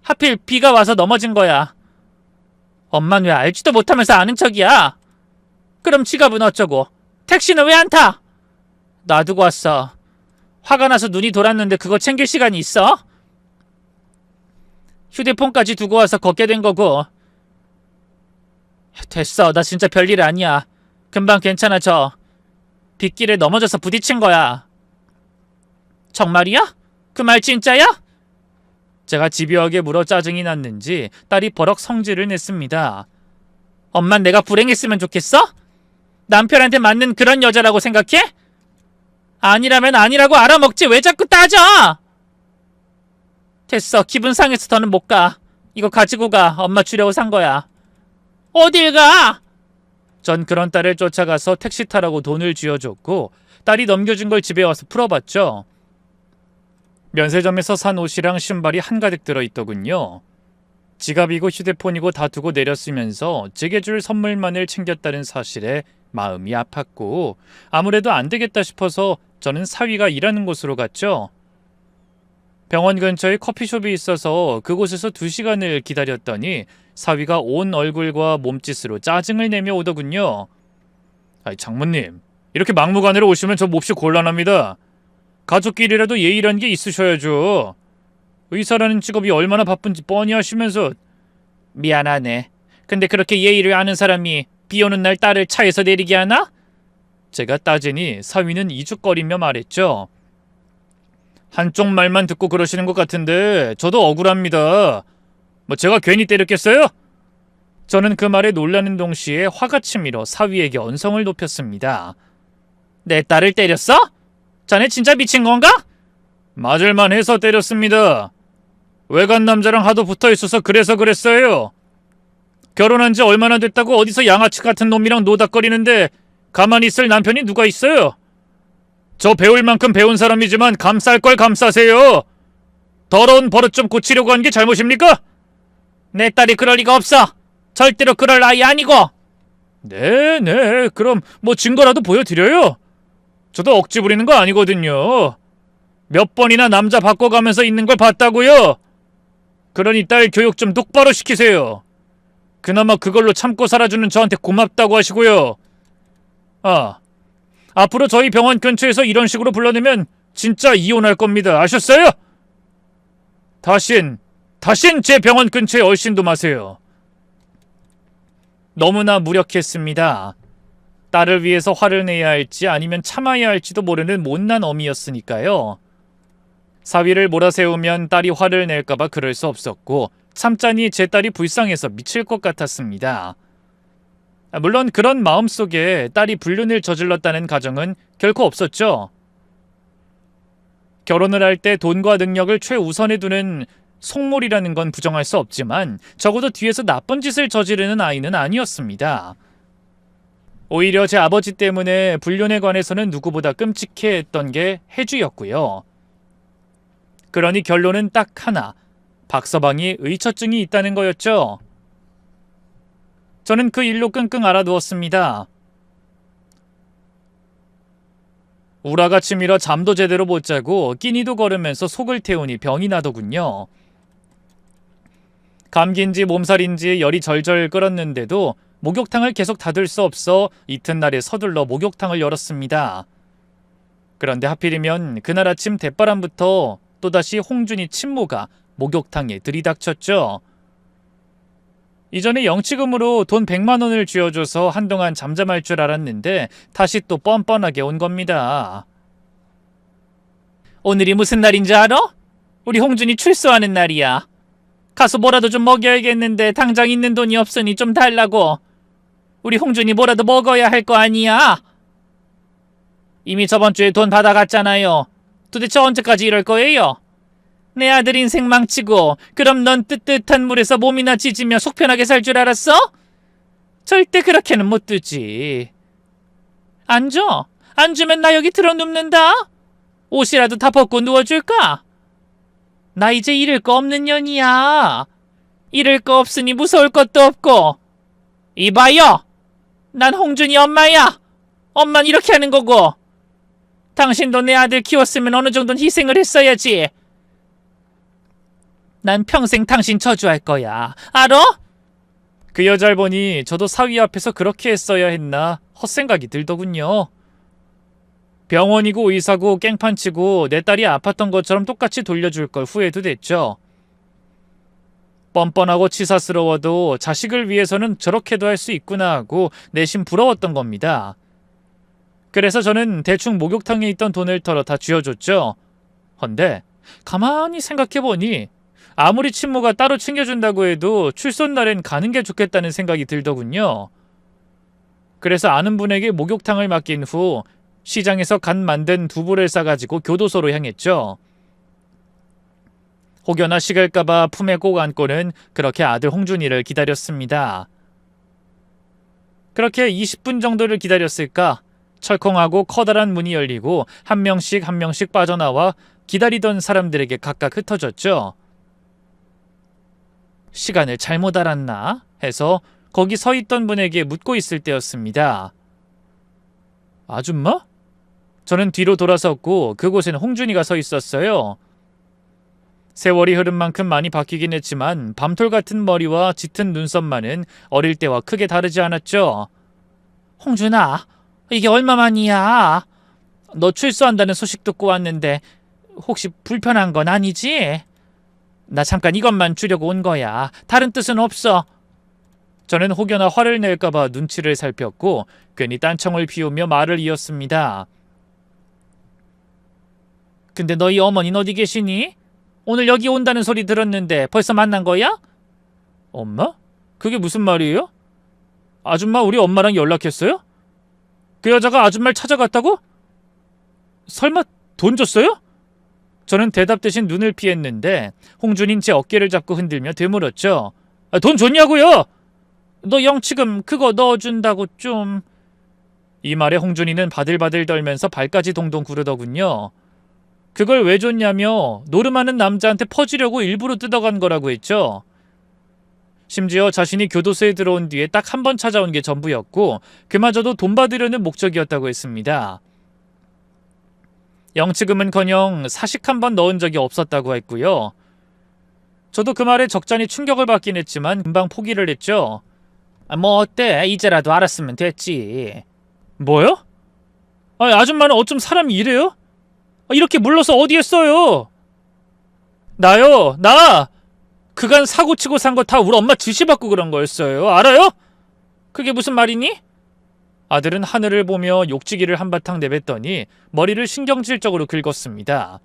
하필 비가 와서 넘어진 거야. 엄만 왜 알지도 못하면서 아는 척이야? 그럼 지갑은 어쩌고? 택시는 왜 안 타? 놔두고 왔어. 화가 나서 눈이 돌았는데 그거 챙길 시간이 있어? 휴대폰까지 두고 와서 걷게 된 거고. 됐어. 나 진짜 별일 아니야. 금방 괜찮아져. 빗길에 넘어져서 부딪힌 거야. 정말이야? 그 말 진짜야? 제가 집요하게 물어 짜증이 났는지 딸이 버럭 성질을 냈습니다. 엄만 내가 불행했으면 좋겠어? 남편한테 맞는 그런 여자라고 생각해? 아니라면 아니라고 알아먹지 왜 자꾸 따져? 됐어. 기분 상해서 더는 못 가. 이거 가지고 가. 엄마 주려고 산 거야. 어딜 가? 전 그런 딸을 쫓아가서 택시 타라고 돈을 쥐어줬고 딸이 넘겨준 걸 집에 와서 풀어봤죠. 면세점에서 산 옷이랑 신발이 한가득 들어있더군요. 지갑이고 휴대폰이고 다 두고 내렸으면서 제게 줄 선물만을 챙겼다는 사실에 마음이 아팠고 아무래도 안 되겠다 싶어서 저는 사위가 일하는 곳으로 갔죠. 병원 근처에 커피숍이 있어서 그곳에서 2시간을 기다렸더니 사위가 온 얼굴과 몸짓으로 짜증을 내며 오더군요. 아이, 장모님, 이렇게 막무가내로 오시면 저 몹시 곤란합니다. 가족끼리라도 예의란 게 있으셔야죠. 의사라는 직업이 얼마나 바쁜지 뻔히 아시면서. 미안하네. 근데 그렇게 예의를 아는 사람이 비 오는 날 딸을 차에서 내리게 하나? 제가 따지니 사위는 이죽거리며 말했죠. 한쪽 말만 듣고 그러시는 것 같은데 저도 억울합니다. 뭐 제가 괜히 때렸겠어요? 저는 그 말에 놀라는 동시에 화가 치밀어 사위에게 언성을 높였습니다. 내 딸을 때렸어? 자네 진짜 미친 건가? 맞을만 해서 때렸습니다. 외간 남자랑 하도 붙어있어서 그래서 그랬어요. 결혼한 지 얼마나 됐다고 어디서 양아치 같은 놈이랑 노닥거리는데 가만히 있을 남편이 누가 있어요? 저 배울 만큼 배운 사람이지만 감쌀 걸 감싸세요. 더러운 버릇 좀 고치려고 한 게 잘못입니까? 내 딸이 그럴 리가 없어. 절대로 그럴 아이 아니고. 네, 그럼 뭐 증거라도 보여드려요. 저도 억지 부리는 거 아니거든요. 몇 번이나 남자 바꿔가면서 있는 걸 봤다고요. 그러니 딸 교육 좀 똑바로 시키세요. 그나마 그걸로 참고 살아주는 저한테 고맙다고 하시고요. 아, 앞으로 저희 병원 근처에서 이런 식으로 불러내면 진짜 이혼할 겁니다. 아셨어요? 다신 제 병원 근처에 얼씬도 마세요. 너무나 무력했습니다. 딸을 위해서 화를 내야 할지 아니면 참아야 할지도 모르는 못난 어미였으니까요. 사위를 몰아세우면 딸이 화를 낼까봐 그럴 수 없었고 참자니 제 딸이 불쌍해서 미칠 것 같았습니다. 물론 그런 마음속에 딸이 불륜을 저질렀다는 가정은 결코 없었죠. 결혼을 할 때 돈과 능력을 최우선에 두는 속물이라는 건 부정할 수 없지만 적어도 뒤에서 나쁜 짓을 저지르는 아이는 아니었습니다. 오히려 제 아버지 때문에 불륜에 관해서는 누구보다 끔찍해했던 게 혜주였고요. 그러니 결론은 딱 하나, 박서방이 의처증이 있다는 거였죠. 저는 그 일로 끙끙 앓아두었습니다. 우라가 치밀어 잠도 제대로 못 자고 끼니도 거르면서 속을 태우니 병이 나더군요. 감기인지 몸살인지 열이 절절 끓었는데도 목욕탕을 계속 닫을 수 없어 이튿날에 서둘러 목욕탕을 열었습니다. 그런데 하필이면 그날 아침 대바람부터 또다시 홍준이 친모가 목욕탕에 들이닥쳤죠. 이전에 영치금으로 돈 100만 원을 쥐어줘서 한동안 잠잠할 줄 알았는데 다시 또 뻔뻔하게 온 겁니다. 오늘이 무슨 날인지 알아? 우리 홍준이 출소하는 날이야. 가서 뭐라도 좀 먹여야겠는데 당장 있는 돈이 없으니 좀 달라고. 우리 홍준이 뭐라도 먹어야 할 거 아니야? 이미 저번 주에 돈 받아갔잖아요. 도대체 언제까지 이럴 거예요? 내 아들 인생 망치고 그럼 넌 뜨뜻한 물에서 몸이나 찢으며 속편하게 살 줄 알았어? 절대 그렇게는 못 두지. 안 줘? 안 주면 나 여기 들어 눕는다? 옷이라도 다 벗고 누워줄까? 나 이제 잃을 거 없는 년이야. 잃을 거 없으니 무서울 것도 없고. 이봐요. 난 홍준이 엄마야. 엄만 이렇게 하는 거고. 당신도 내 아들 키웠으면 어느 정도는 희생을 했어야지. 난 평생 당신 저주할 거야. 알아? 그 여자를 보니 저도 사위 앞에서 그렇게 했어야 했나 헛생각이 들더군요. 병원이고 의사고 깽판치고 내 딸이 아팠던 것처럼 똑같이 돌려줄 걸 후회도 됐죠. 뻔뻔하고 치사스러워도 자식을 위해서는 저렇게도 할 수 있구나 하고 내심 부러웠던 겁니다. 그래서 저는 대충 목욕탕에 있던 돈을 털어 다 쥐어줬죠. 헌데 가만히 생각해보니 아무리 친모가 따로 챙겨준다고 해도 출손날엔 가는 게 좋겠다는 생각이 들더군요. 그래서 아는 분에게 목욕탕을 맡긴 후 시장에서 간 만든 두부를 싸가지고 교도소로 향했죠. 혹여나 식을까봐 품에 꼭 안고는 그렇게 아들 홍준이를 기다렸습니다. 그렇게 20분 정도를 기다렸을까 철컹하고 커다란 문이 열리고 한 명씩 빠져나와 기다리던 사람들에게 각각 흩어졌죠. 시간을 잘못 알았나 해서 거기 서 있던 분에게 묻고 있을 때였습니다. 아줌마? 저는 뒤로 돌아섰고 그곳엔 홍준이가 서 있었어요. 세월이 흐른 만큼 많이 바뀌긴 했지만 밤톨 같은 머리와 짙은 눈썹만은 어릴 때와 크게 다르지 않았죠. 홍준아, 이게 얼마만이야? 너 출소한다는 소식 듣고 왔는데 혹시 불편한 건 아니지? 나 잠깐 이것만 주려고 온 거야. 다른 뜻은 없어. 저는 혹여나 화를 낼까봐 눈치를 살폈고 괜히 딴청을 피우며 말을 이었습니다. 근데 너희 어머니는 어디 계시니? 오늘 여기 온다는 소리 들었는데 벌써 만난 거야? 엄마? 그게 무슨 말이에요? 아줌마 우리 엄마랑 연락했어요? 그 여자가 아줌마를 찾아갔다고? 설마 돈 줬어요? 저는 대답 대신 눈을 피했는데 홍준인 제 어깨를 잡고 흔들며 되물었죠. 돈 줬냐고요? 너 영치금 그거 넣어준다고 좀... 이 말에 홍준이는 바들바들 떨면서 발까지 동동 구르더군요. 그걸 왜 줬냐며 노름하는 남자한테 퍼주려고 일부러 뜯어간 거라고 했죠. 심지어 자신이 교도소에 들어온 뒤에 딱 한 번 찾아온 게 전부였고 그마저도 돈 받으려는 목적이었다고 했습니다. 영치금은커녕 사식 한 번 넣은 적이 없었다고 했고요. 저도 그 말에 적잖이 충격을 받긴 했지만 금방 포기를 했죠. 뭐 어때? 이제라도 알았으면 됐지. 뭐요? 아줌마는 어쩜 사람이 이래요? 이렇게 물러서 어디에 써요? 나요? 나! 그간 사고치고 산 거 다 우리 엄마 지시받고 그런 거였어요. 알아요? 그게 무슨 말이니? 아들은 하늘을 보며 욕지기를 한바탕 내뱉더니 머리를 신경질적으로 긁었습니다.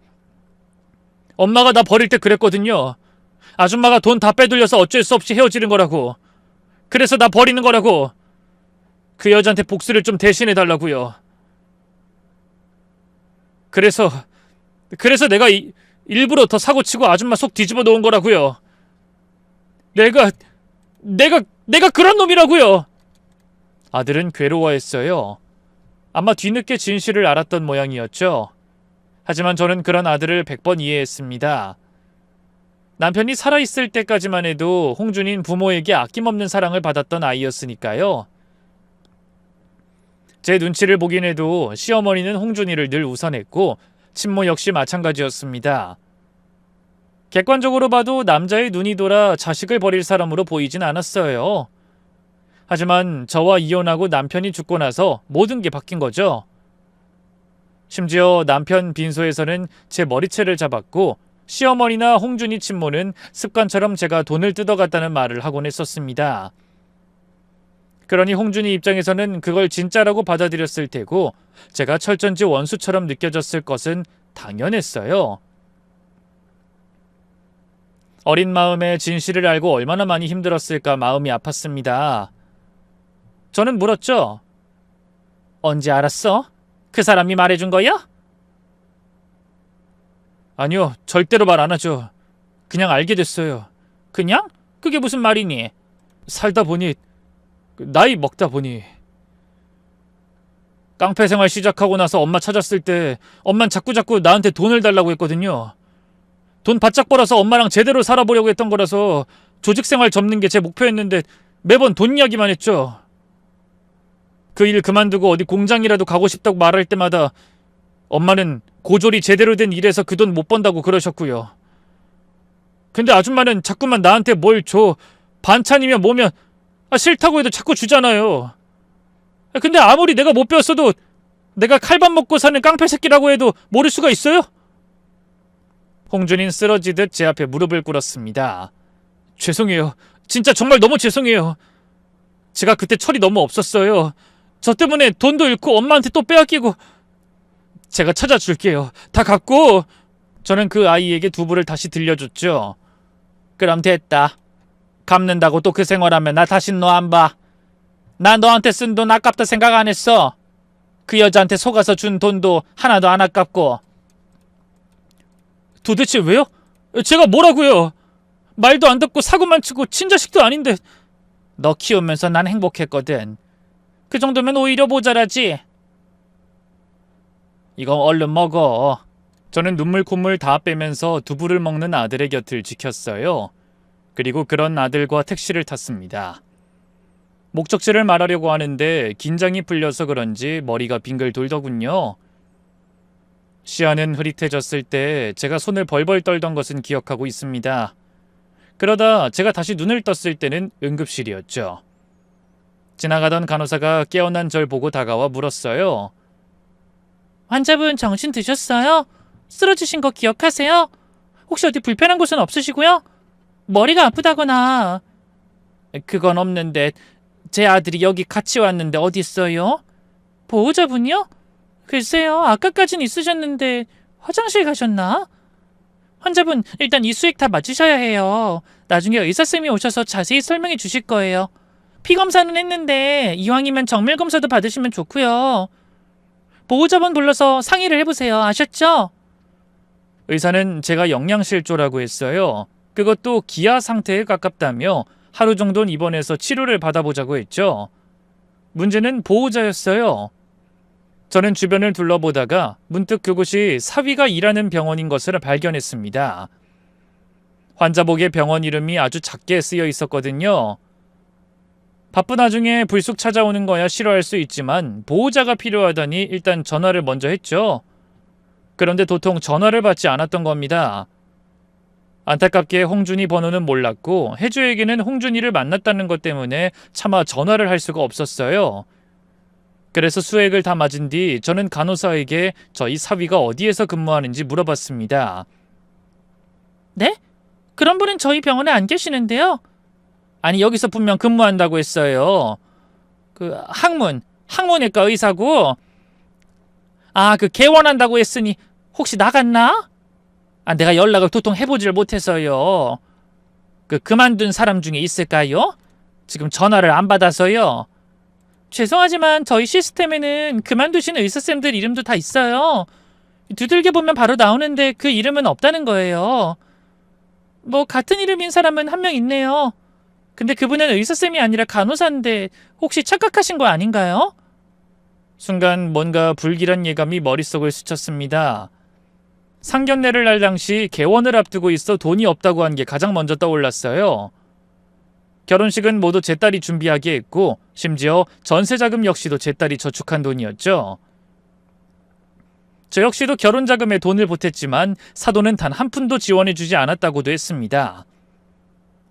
엄마가 나 버릴 때 그랬거든요. 아줌마가 돈 다 빼돌려서 어쩔 수 없이 헤어지는 거라고. 그래서 나 버리는 거라고. 그 여자한테 복수를 좀 대신해달라고요. 그래서 내가 일부러 더 사고치고 아줌마 속 뒤집어 놓은 거라고요. 내가 그런 놈이라고요. 아들은 괴로워했어요. 아마 뒤늦게 진실을 알았던 모양이었죠. 하지만 저는 그런 아들을 100번 이해했습니다. 남편이 살아있을 때까지만 해도 홍준인 부모에게 아낌없는 사랑을 받았던 아이였으니까요. 제 눈치를 보긴 해도 시어머니는 홍준이를 늘 우선했고 친모 역시 마찬가지였습니다. 객관적으로 봐도 남자의 눈이 돌아 자식을 버릴 사람으로 보이진 않았어요. 하지만 저와 이혼하고 남편이 죽고 나서 모든 게 바뀐 거죠. 심지어 남편 빈소에서는 제 머리채를 잡았고 시어머니나 홍준이 친모는 습관처럼 제가 돈을 뜯어갔다는 말을 하곤 했었습니다. 그러니 홍준이 입장에서는 그걸 진짜라고 받아들였을 테고 제가 철전지 원수처럼 느껴졌을 것은 당연했어요. 어린 마음에 진실을 알고 얼마나 많이 힘들었을까 마음이 아팠습니다. 저는 물었죠. 언제 알았어? 그 사람이 말해준 거야? 아니요, 절대로 말 안 하죠. 그냥 알게 됐어요. 그냥? 그게 무슨 말이니? 살다 보니, 나이 먹다 보니. 깡패 생활 시작하고 나서 엄마 찾았을 때 엄만 자꾸자꾸 나한테 돈을 달라고 했거든요. 돈 바짝 벌어서 엄마랑 제대로 살아보려고 했던 거라서 조직생활 접는 게 제 목표였는데 매번 돈 이야기만 했죠. 그 일 그만두고 어디 공장이라도 가고 싶다고 말할 때마다 엄마는 고졸이 제대로 된 일에서 그 돈 못 번다고 그러셨고요. 근데 아줌마는 자꾸만 나한테 뭘 줘. 반찬이면 뭐면 싫다고 해도 자꾸 주잖아요. 근데 아무리 내가 못 배웠어도 내가 칼밥 먹고 사는 깡패 새끼라고 해도 모를 수가 있어요? 홍준인 쓰러지듯 제 앞에 무릎을 꿇었습니다. 죄송해요. 진짜 정말 너무 죄송해요. 제가 그때 철이 너무 없었어요. 저 때문에 돈도 잃고 엄마한테 또 빼앗기고. 제가 찾아줄게요. 다 갚고. 저는 그 아이에게 두부를 다시 들려줬죠. 그럼 됐다. 갚는다고 또 그 생활하면 나 다신 너 안 봐. 나 너한테 쓴 돈 아깝다 생각 안 했어. 그 여자한테 속아서 준 돈도 하나도 안 아깝고. 도대체 왜요? 제가 뭐라고요? 말도 안 듣고 사고만 치고 친자식도 아닌데. 너 키우면서 난 행복했거든. 그 정도면 오히려 모자라지. 이거 얼른 먹어. 저는 눈물 콧물 다 빼면서 두부를 먹는 아들의 곁을 지켰어요. 그리고 그런 아들과 택시를 탔습니다. 목적지를 말하려고 하는데 긴장이 풀려서 그런지 머리가 빙글 돌더군요. 시야는 흐릿해졌을 때 제가 손을 벌벌 떨던 것은 기억하고 있습니다. 그러다 제가 다시 눈을 떴을 때는 응급실이었죠. 지나가던 간호사가 깨어난 절 보고 다가와 물었어요. 환자분 정신 드셨어요? 쓰러지신 거 기억하세요? 혹시 어디 불편한 곳은 없으시고요? 머리가 아프다거나. 그건 없는데 제 아들이 여기 같이 왔는데 어디 있어요? 보호자분이요? 글쎄요, 아까까진 있으셨는데 화장실 가셨나? 환자분 일단 이 수액 다 맞으셔야 해요. 나중에 의사쌤이 오셔서 자세히 설명해 주실 거예요. 피 검사는 했는데 이왕이면 정밀 검사도 받으시면 좋고요. 보호자분 불러서 상의를 해보세요. 아셨죠? 의사는 제가 영양실조라고 했어요. 그것도 기아 상태에 가깝다며 하루 정도는 입원해서 치료를 받아보자고 했죠. 문제는 보호자였어요. 저는 주변을 둘러보다가 문득 그곳이 사위가 일하는 병원인 것을 발견했습니다. 환자복에 병원 이름이 아주 작게 쓰여 있었거든요. 바쁜 와중에 불쑥 찾아오는 거야 싫어할 수 있지만 보호자가 필요하다니 일단 전화를 먼저 했죠. 그런데 도통 전화를 받지 않았던 겁니다. 안타깝게 홍준이 번호는 몰랐고 혜주에게는 홍준이를 만났다는 것 때문에 차마 전화를 할 수가 없었어요. 그래서 수액을 다 맞은 뒤 저는 간호사에게 저희 사위가 어디에서 근무하는지 물어봤습니다. 네? 그런 분은 저희 병원에 안 계시는데요. 아니 여기서 분명 근무한다고 했어요. 그 항문외과 의사고. 아, 그 개원한다고 했으니 혹시 나갔나? 아, 내가 연락을 도통 해보질 못해서요. 그만둔 사람 중에 있을까요? 지금 전화를 안 받아서요. 죄송하지만 저희 시스템에는 그만두신 의사쌤들 이름도 다 있어요. 두들겨 보면 바로 나오는데 그 이름은 없다는 거예요. 뭐 같은 이름인 사람은 한 명 있네요. 근데 그분은 의사쌤이 아니라 간호사인데 혹시 착각하신 거 아닌가요? 순간 뭔가 불길한 예감이 머릿속을 스쳤습니다. 상견례를 할 당시 개원을 앞두고 있어 돈이 없다고 한 게 가장 먼저 떠올랐어요. 결혼식은 모두 제 딸이 준비하게 했고 심지어 전세자금 역시도 제 딸이 저축한 돈이었죠. 저 역시도 결혼자금에 돈을 보탰지만 사돈은 단 한 푼도 지원해주지 않았다고도 했습니다.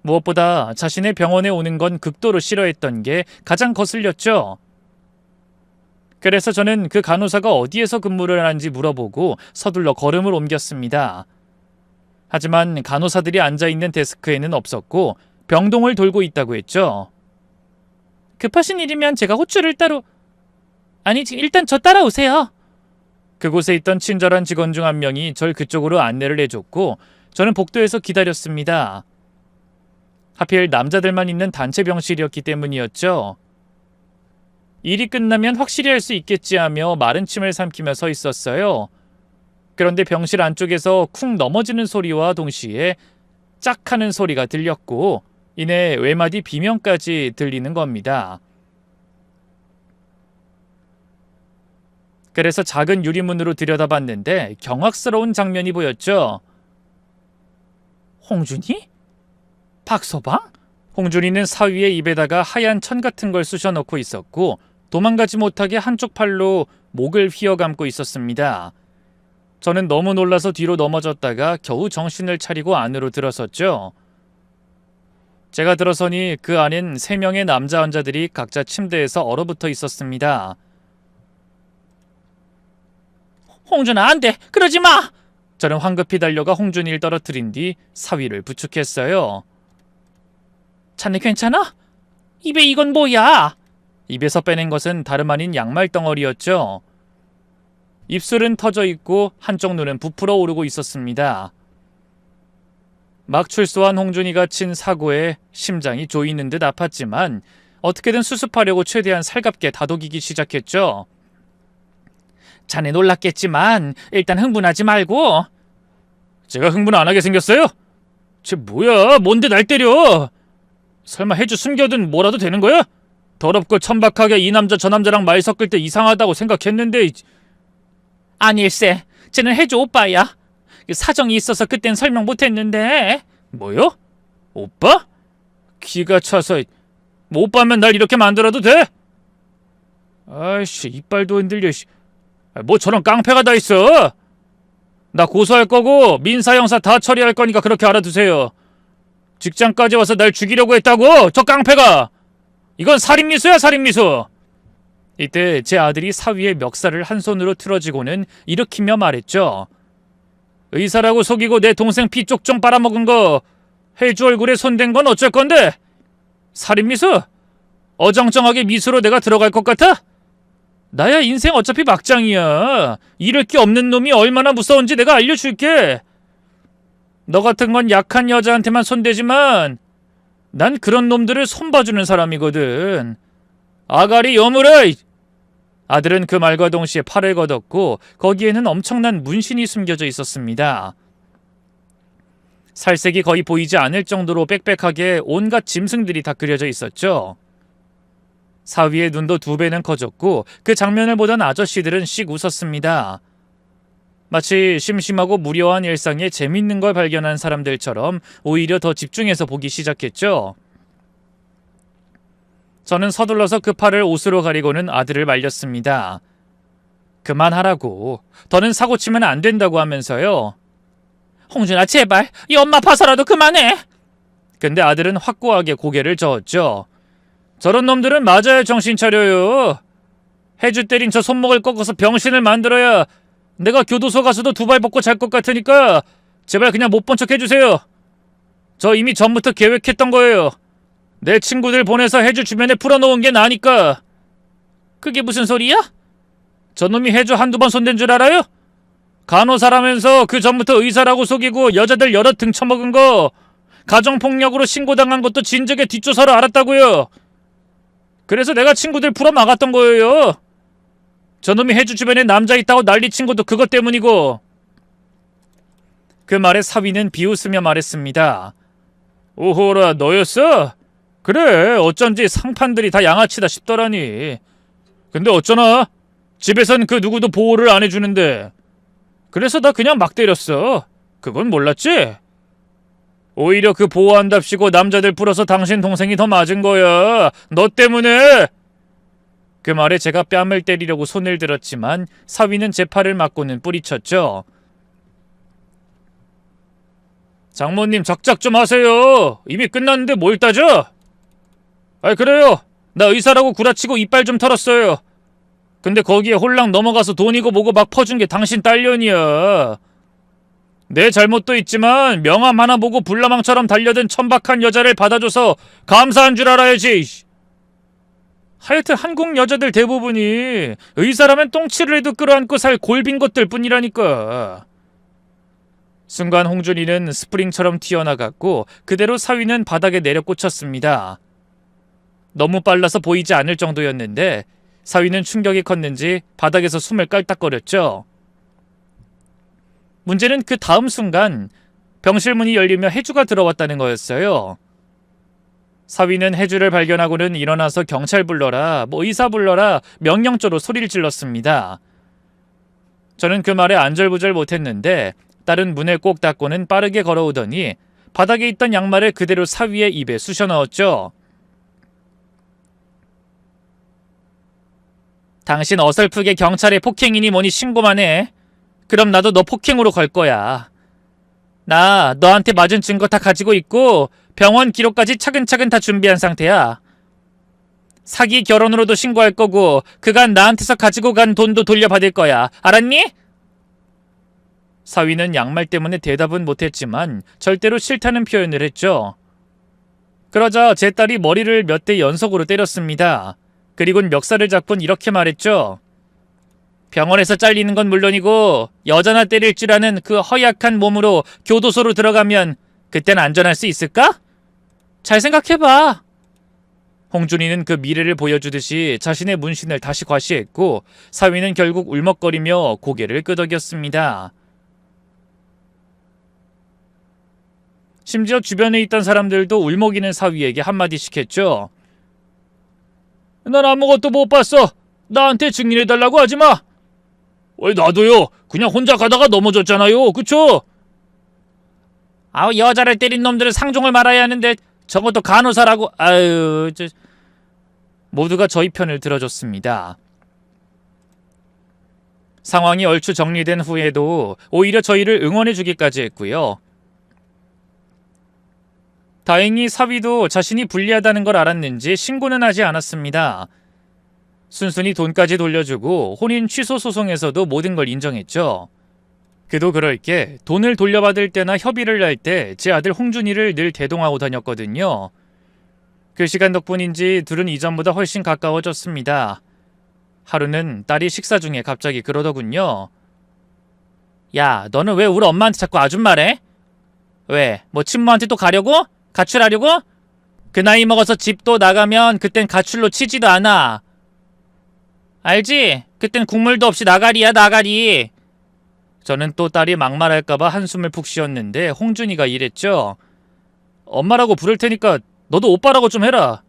무엇보다 자신의 병원에 오는 건 극도로 싫어했던 게 가장 거슬렸죠. 그래서 저는 그 간호사가 어디에서 근무를 하는지 물어보고 서둘러 걸음을 옮겼습니다. 하지만 간호사들이 앉아있는 데스크에는 없었고 병동을 돌고 있다고 했죠. 급하신 일이면 제가 호출을 따로... 아니, 일단 저 따라오세요. 그곳에 있던 친절한 직원 중 한 명이 절 그쪽으로 안내를 해줬고 저는 복도에서 기다렸습니다. 하필 남자들만 있는 단체 병실이었기 때문이었죠. 일이 끝나면 확실히 할 수 있겠지 하며 마른 침을 삼키며 서 있었어요. 그런데 병실 안쪽에서 쿵 넘어지는 소리와 동시에 짝 하는 소리가 들렸고 이내 외마디 비명까지 들리는 겁니다. 그래서 작은 유리문으로 들여다봤는데 경악스러운 장면이 보였죠. 홍준이? 박서방? 홍준이는 사위의 입에다가 하얀 천 같은 걸 쑤셔넣고 있었고 도망가지 못하게 한쪽 팔로 목을 휘어감고 있었습니다. 저는 너무 놀라서 뒤로 넘어졌다가 겨우 정신을 차리고 안으로 들어섰죠. 제가 들어서니 그 안엔 3명의 남자 환자들이 각자 침대에서 얼어붙어 있었습니다. 홍준아, 안 돼! 그러지 마! 저는 황급히 달려가 홍준이를 떨어뜨린 뒤 사위를 부축했어요. 자네 괜찮아? 입에 이건 뭐야? 입에서 빼낸 것은 다름 아닌 양말 덩어리였죠. 입술은 터져 있고 한쪽 눈은 부풀어 오르고 있었습니다. 막 출소한 홍준이가 친 사고에 심장이 조이는 듯 아팠지만 어떻게든 수습하려고 최대한 살갑게 다독이기 시작했죠. 자네 놀랐겠지만 일단 흥분하지 말고. 제가 흥분 안 하게 생겼어요? 쟤 뭐야? 뭔데 날 때려? 설마 해주 숨겨둔 뭐라도 되는 거야? 더럽고 천박하게 이 남자 저 남자랑 말 섞을 때 이상하다고 생각했는데. 아닐세, 쟤는 해주 오빠야. 사정이 있어서 그땐 설명 못했는데. 뭐요? 오빠? 기가 차서. 뭐 오빠면 날 이렇게 만들어도 돼? 아이씨, 이빨도 흔들려. 뭐 저런 깡패가 다 있어. 나 고소할 거고 민사 형사 다 처리할 거니까 그렇게 알아두세요. 직장까지 와서 날 죽이려고 했다고? 저 깡패가. 이건 살인미수야, 살인미수. 이때 제 아들이 사위의 멱살을 한 손으로 틀어지고는 일으키며 말했죠. 의사라고 속이고 내 동생 피 쪽좀 빨아먹은 거, 해주 얼굴에 손댄 건 어쩔 건데? 살인미수? 어정쩡하게 미수로 내가 들어갈 것 같아? 나야 인생 어차피 막장이야. 잃을 게 없는 놈이 얼마나 무서운지 내가 알려줄게. 너 같은 건 약한 여자한테만 손대지만 난 그런 놈들을 손봐주는 사람이거든. 아가리 여물어! 아들은 그 말과 동시에 팔을 걷었고 거기에는 엄청난 문신이 숨겨져 있었습니다. 살색이 거의 보이지 않을 정도로 빽빽하게 온갖 짐승들이 다 그려져 있었죠. 사위의 눈도 2배는 커졌고 그 장면을 보던 아저씨들은 씩 웃었습니다. 마치 심심하고 무료한 일상에 재밌는 걸 발견한 사람들처럼 오히려 더 집중해서 보기 시작했죠. 저는 서둘러서 그 팔을 옷으로 가리고는 아들을 말렸습니다. 그만하라고. 더는 사고치면 안 된다고 하면서요. 홍준아, 제발 이 엄마 봐서라도 그만해. 근데 아들은 확고하게 고개를 저었죠. 저런 놈들은 맞아야 정신 차려요. 해주 때린 저 손목을 꺾어서 병신을 만들어야 내가 교도소 가서도 2발 벗고 잘 것 같으니까 제발 그냥 못 본 척 해주세요. 저 이미 전부터 계획했던 거예요. 내 친구들 보내서 해주 주변에 풀어놓은 게 나니까. 그게 무슨 소리야? 저놈이 해주 한두 번 손댄 줄 알아요? 간호사라면서 그 전부터 의사라고 속이고 여자들 여럿 등쳐먹은 거, 가정폭력으로 신고당한 것도 진즉에 뒷조사로 알았다고요. 그래서 내가 친구들 풀어막았던 거예요. 저놈이 해주 주변에 남자 있다고 난리친 것도 그것 때문이고. 그 말에 사위는 비웃으며 말했습니다. 오호라, 너였어? 그래, 어쩐지 상판들이 다 양아치다 싶더라니. 근데 어쩌나? 집에선 그 누구도 보호를 안 해주는데. 그래서 나 그냥 막 때렸어. 그건 몰랐지? 오히려 그 보호한답시고 남자들 풀어서 당신 동생이 더 맞은 거야. 너 때문에. 그 말에 제가 뺨을 때리려고 손을 들었지만 사위는 제 팔을 맞고는 뿌리쳤죠. 장모님, 작작 좀 하세요. 이미 끝났는데 뭘 따져? 아이, 그래요. 나 의사라고 구라치고 이빨 좀 털었어요. 근데 거기에 홀랑 넘어가서 돈이고 뭐고 막 퍼준 게 당신 딸년이야. 내 잘못도 있지만 명함 하나 보고 불나방처럼 달려든 천박한 여자를 받아줘서 감사한 줄 알아야지. 하여튼 한국 여자들 대부분이 의사라면 똥치를 해도 끌어안고 살 골빈 것들 뿐이라니까. 순간 홍준이는 스프링처럼 튀어나갔고 그대로 사위는 바닥에 내려 꽂혔습니다. 너무 빨라서 보이지 않을 정도였는데 사위는 충격이 컸는지 바닥에서 숨을 깔딱거렸죠. 문제는 그 다음 순간 병실 문이 열리며 해주가 들어왔다는 거였어요. 사위는 해주를 발견하고는 일어나서 경찰 불러라, 의사 불러라 명령조로 소리를 질렀습니다. 저는 그 말에 안절부절 못했는데 딸은 문을 꼭 닫고는 빠르게 걸어오더니 바닥에 있던 양말을 그대로 사위의 입에 쑤셔 넣었죠. 당신 어설프게 경찰에 폭행이니 뭐니 신고만 해. 그럼 나도 너 폭행으로 걸 거야. 나 너한테 맞은 증거 다 가지고 있고 병원 기록까지 차근차근 다 준비한 상태야. 사기 결혼으로도 신고할 거고 그간 나한테서 가지고 간 돈도 돌려받을 거야. 알았니? 사위는 양말 때문에 대답은 못했지만 절대로 싫다는 표현을 했죠. 그러자 제 딸이 머리를 몇 대 연속으로 때렸습니다. 그리곤 멱살을 잡곤 이렇게 말했죠. 병원에서 잘리는 건 물론이고 여자나 때릴 줄 아는 그 허약한 몸으로 교도소로 들어가면 그땐 안전할 수 있을까? 잘 생각해봐. 홍준이는 그 미래를 보여주듯이 자신의 문신을 다시 과시했고 사위는 결국 울먹거리며 고개를 끄덕였습니다. 심지어 주변에 있던 사람들도 울먹이는 사위에게 한마디씩 했죠. 난 아무것도 못 봤어. 나한테 증인해달라고 하지 마. 왜 나도요. 그냥 혼자 가다가 넘어졌잖아요. 그쵸? 아우 여자를 때린 놈들은 상종을 말아야 하는데 저것도 간호사라고. 아유 모두가 저희 편을 들어줬습니다. 상황이 얼추 정리된 후에도 오히려 저희를 응원해주기까지 했고요. 다행히 사위도 자신이 불리하다는 걸 알았는지 신고는 하지 않았습니다. 순순히 돈까지 돌려주고 혼인 취소 소송에서도 모든 걸 인정했죠. 그도 그럴 게 돈을 돌려받을 때나 협의를 할 때 제 아들 홍준이를 늘 대동하고 다녔거든요. 그 시간 덕분인지 둘은 이전보다 훨씬 가까워졌습니다. 하루는 딸이 식사 중에 갑자기 그러더군요. 야, 너는 왜 우리 엄마한테 자꾸 아줌마래? 왜? 뭐 친모한테 또 가려고? 가출하려고? 그 나이 먹어서 집도 나가면 그땐 가출로 치지도 않아. 알지? 그땐 국물도 없이 나가리야 나가리. 저는 또 딸이 막말할까봐 한숨을 푹 쉬었는데 홍준이가 이랬죠. 엄마라고 부를 테니까 너도 오빠라고 좀 해라.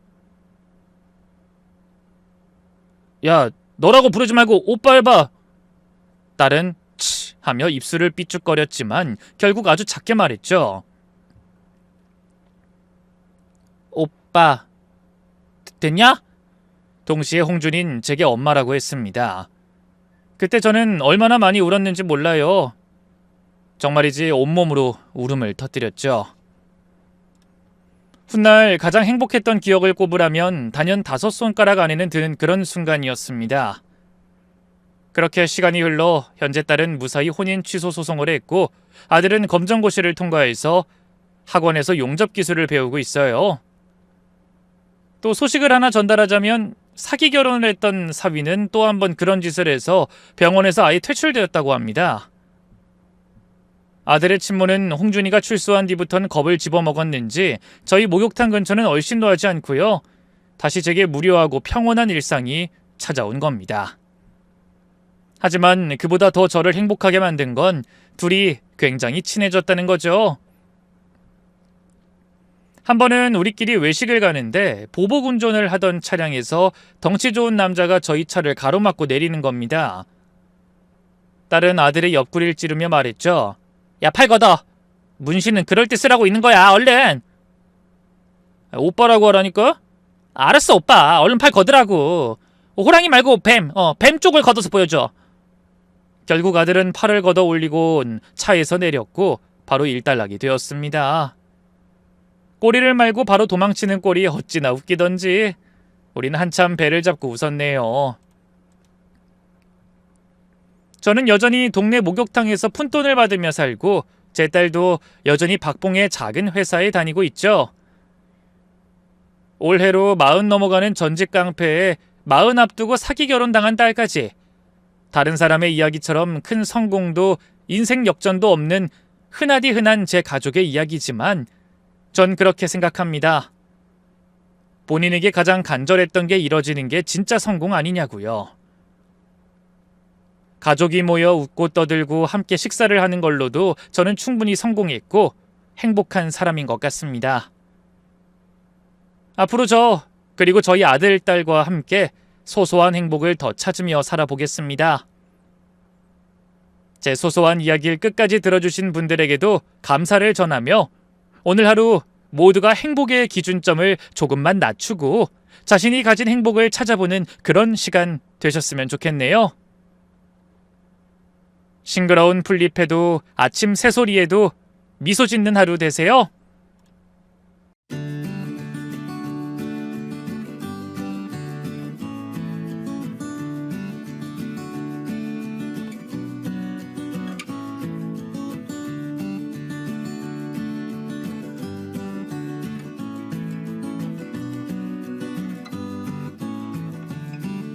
야, 너라고 부르지 말고 오빠 해봐. 딸은 치 하며 입술을 삐죽거렸지만 결국 아주 작게 말했죠. 오빠. 됐냐? 동시에 홍준인 제게 엄마라고 했습니다. 그때 저는 얼마나 많이 울었는지 몰라요. 정말이지 온몸으로 울음을 터뜨렸죠. 훗날 가장 행복했던 기억을 꼽으라면 단연 5손가락 안에는 드는 그런 순간이었습니다. 그렇게 시간이 흘러 현재 딸은 무사히 혼인 취소 소송을 했고 아들은 검정고시를 통과해서 학원에서 용접 기술을 배우고 있어요. 또 소식을 하나 전달하자면 사기 결혼을 했던 사위는 또 한 번 그런 짓을 해서 병원에서 아예 퇴출되었다고 합니다. 아들의 친모는 홍준이가 출소한 뒤부터는 겁을 집어먹었는지 저희 목욕탕 근처는 얼씬도 하지 않고요. 다시 제게 무료하고 평온한 일상이 찾아온 겁니다. 하지만 그보다 더 저를 행복하게 만든 건 둘이 굉장히 친해졌다는 거죠. 한 번은 우리끼리 외식을 가는데 보복 운전을 하던 차량에서 덩치 좋은 남자가 저희 차를 가로막고 내리는 겁니다. 딸은 아들의 옆구리를 찌르며 말했죠. 야, 팔 걷어. 문신은 그럴 때 쓰라고 있는 거야. 얼른. 오빠라고 하라니까? 알았어 오빠. 얼른 팔 걷으라고. 호랑이 말고 뱀. 뱀 쪽을 걷어서 보여줘. 결국 아들은 팔을 걷어 올리고 차에서 내렸고 바로 일단락이 되었습니다. 꼬리를 말고 바로 도망치는 꼴이 어찌나 웃기던지 우리는 한참 배를 잡고 웃었네요. 저는 여전히 동네 목욕탕에서 푼돈을 받으며 살고 제 딸도 여전히 박봉의 작은 회사에 다니고 있죠. 올해로 40 넘어가는 전직 깡패에 40 앞두고 사기 결혼당한 딸까지 다른 사람의 이야기처럼 큰 성공도 인생 역전도 없는 흔하디 흔한 제 가족의 이야기지만 전 그렇게 생각합니다. 본인에게 가장 간절했던 게 이뤄지는 게 진짜 성공 아니냐고요. 가족이 모여 웃고 떠들고 함께 식사를 하는 걸로도 저는 충분히 성공했고 행복한 사람인 것 같습니다. 앞으로 저 그리고 저희 아들, 딸과 함께 소소한 행복을 더 찾으며 살아보겠습니다. 제 소소한 이야기를 끝까지 들어주신 분들에게도 감사를 전하며 오늘 하루 모두가 행복의 기준점을 조금만 낮추고 자신이 가진 행복을 찾아보는 그런 시간 되셨으면 좋겠네요. 싱그러운 풀잎에도 아침 새소리에도 미소 짓는 하루 되세요.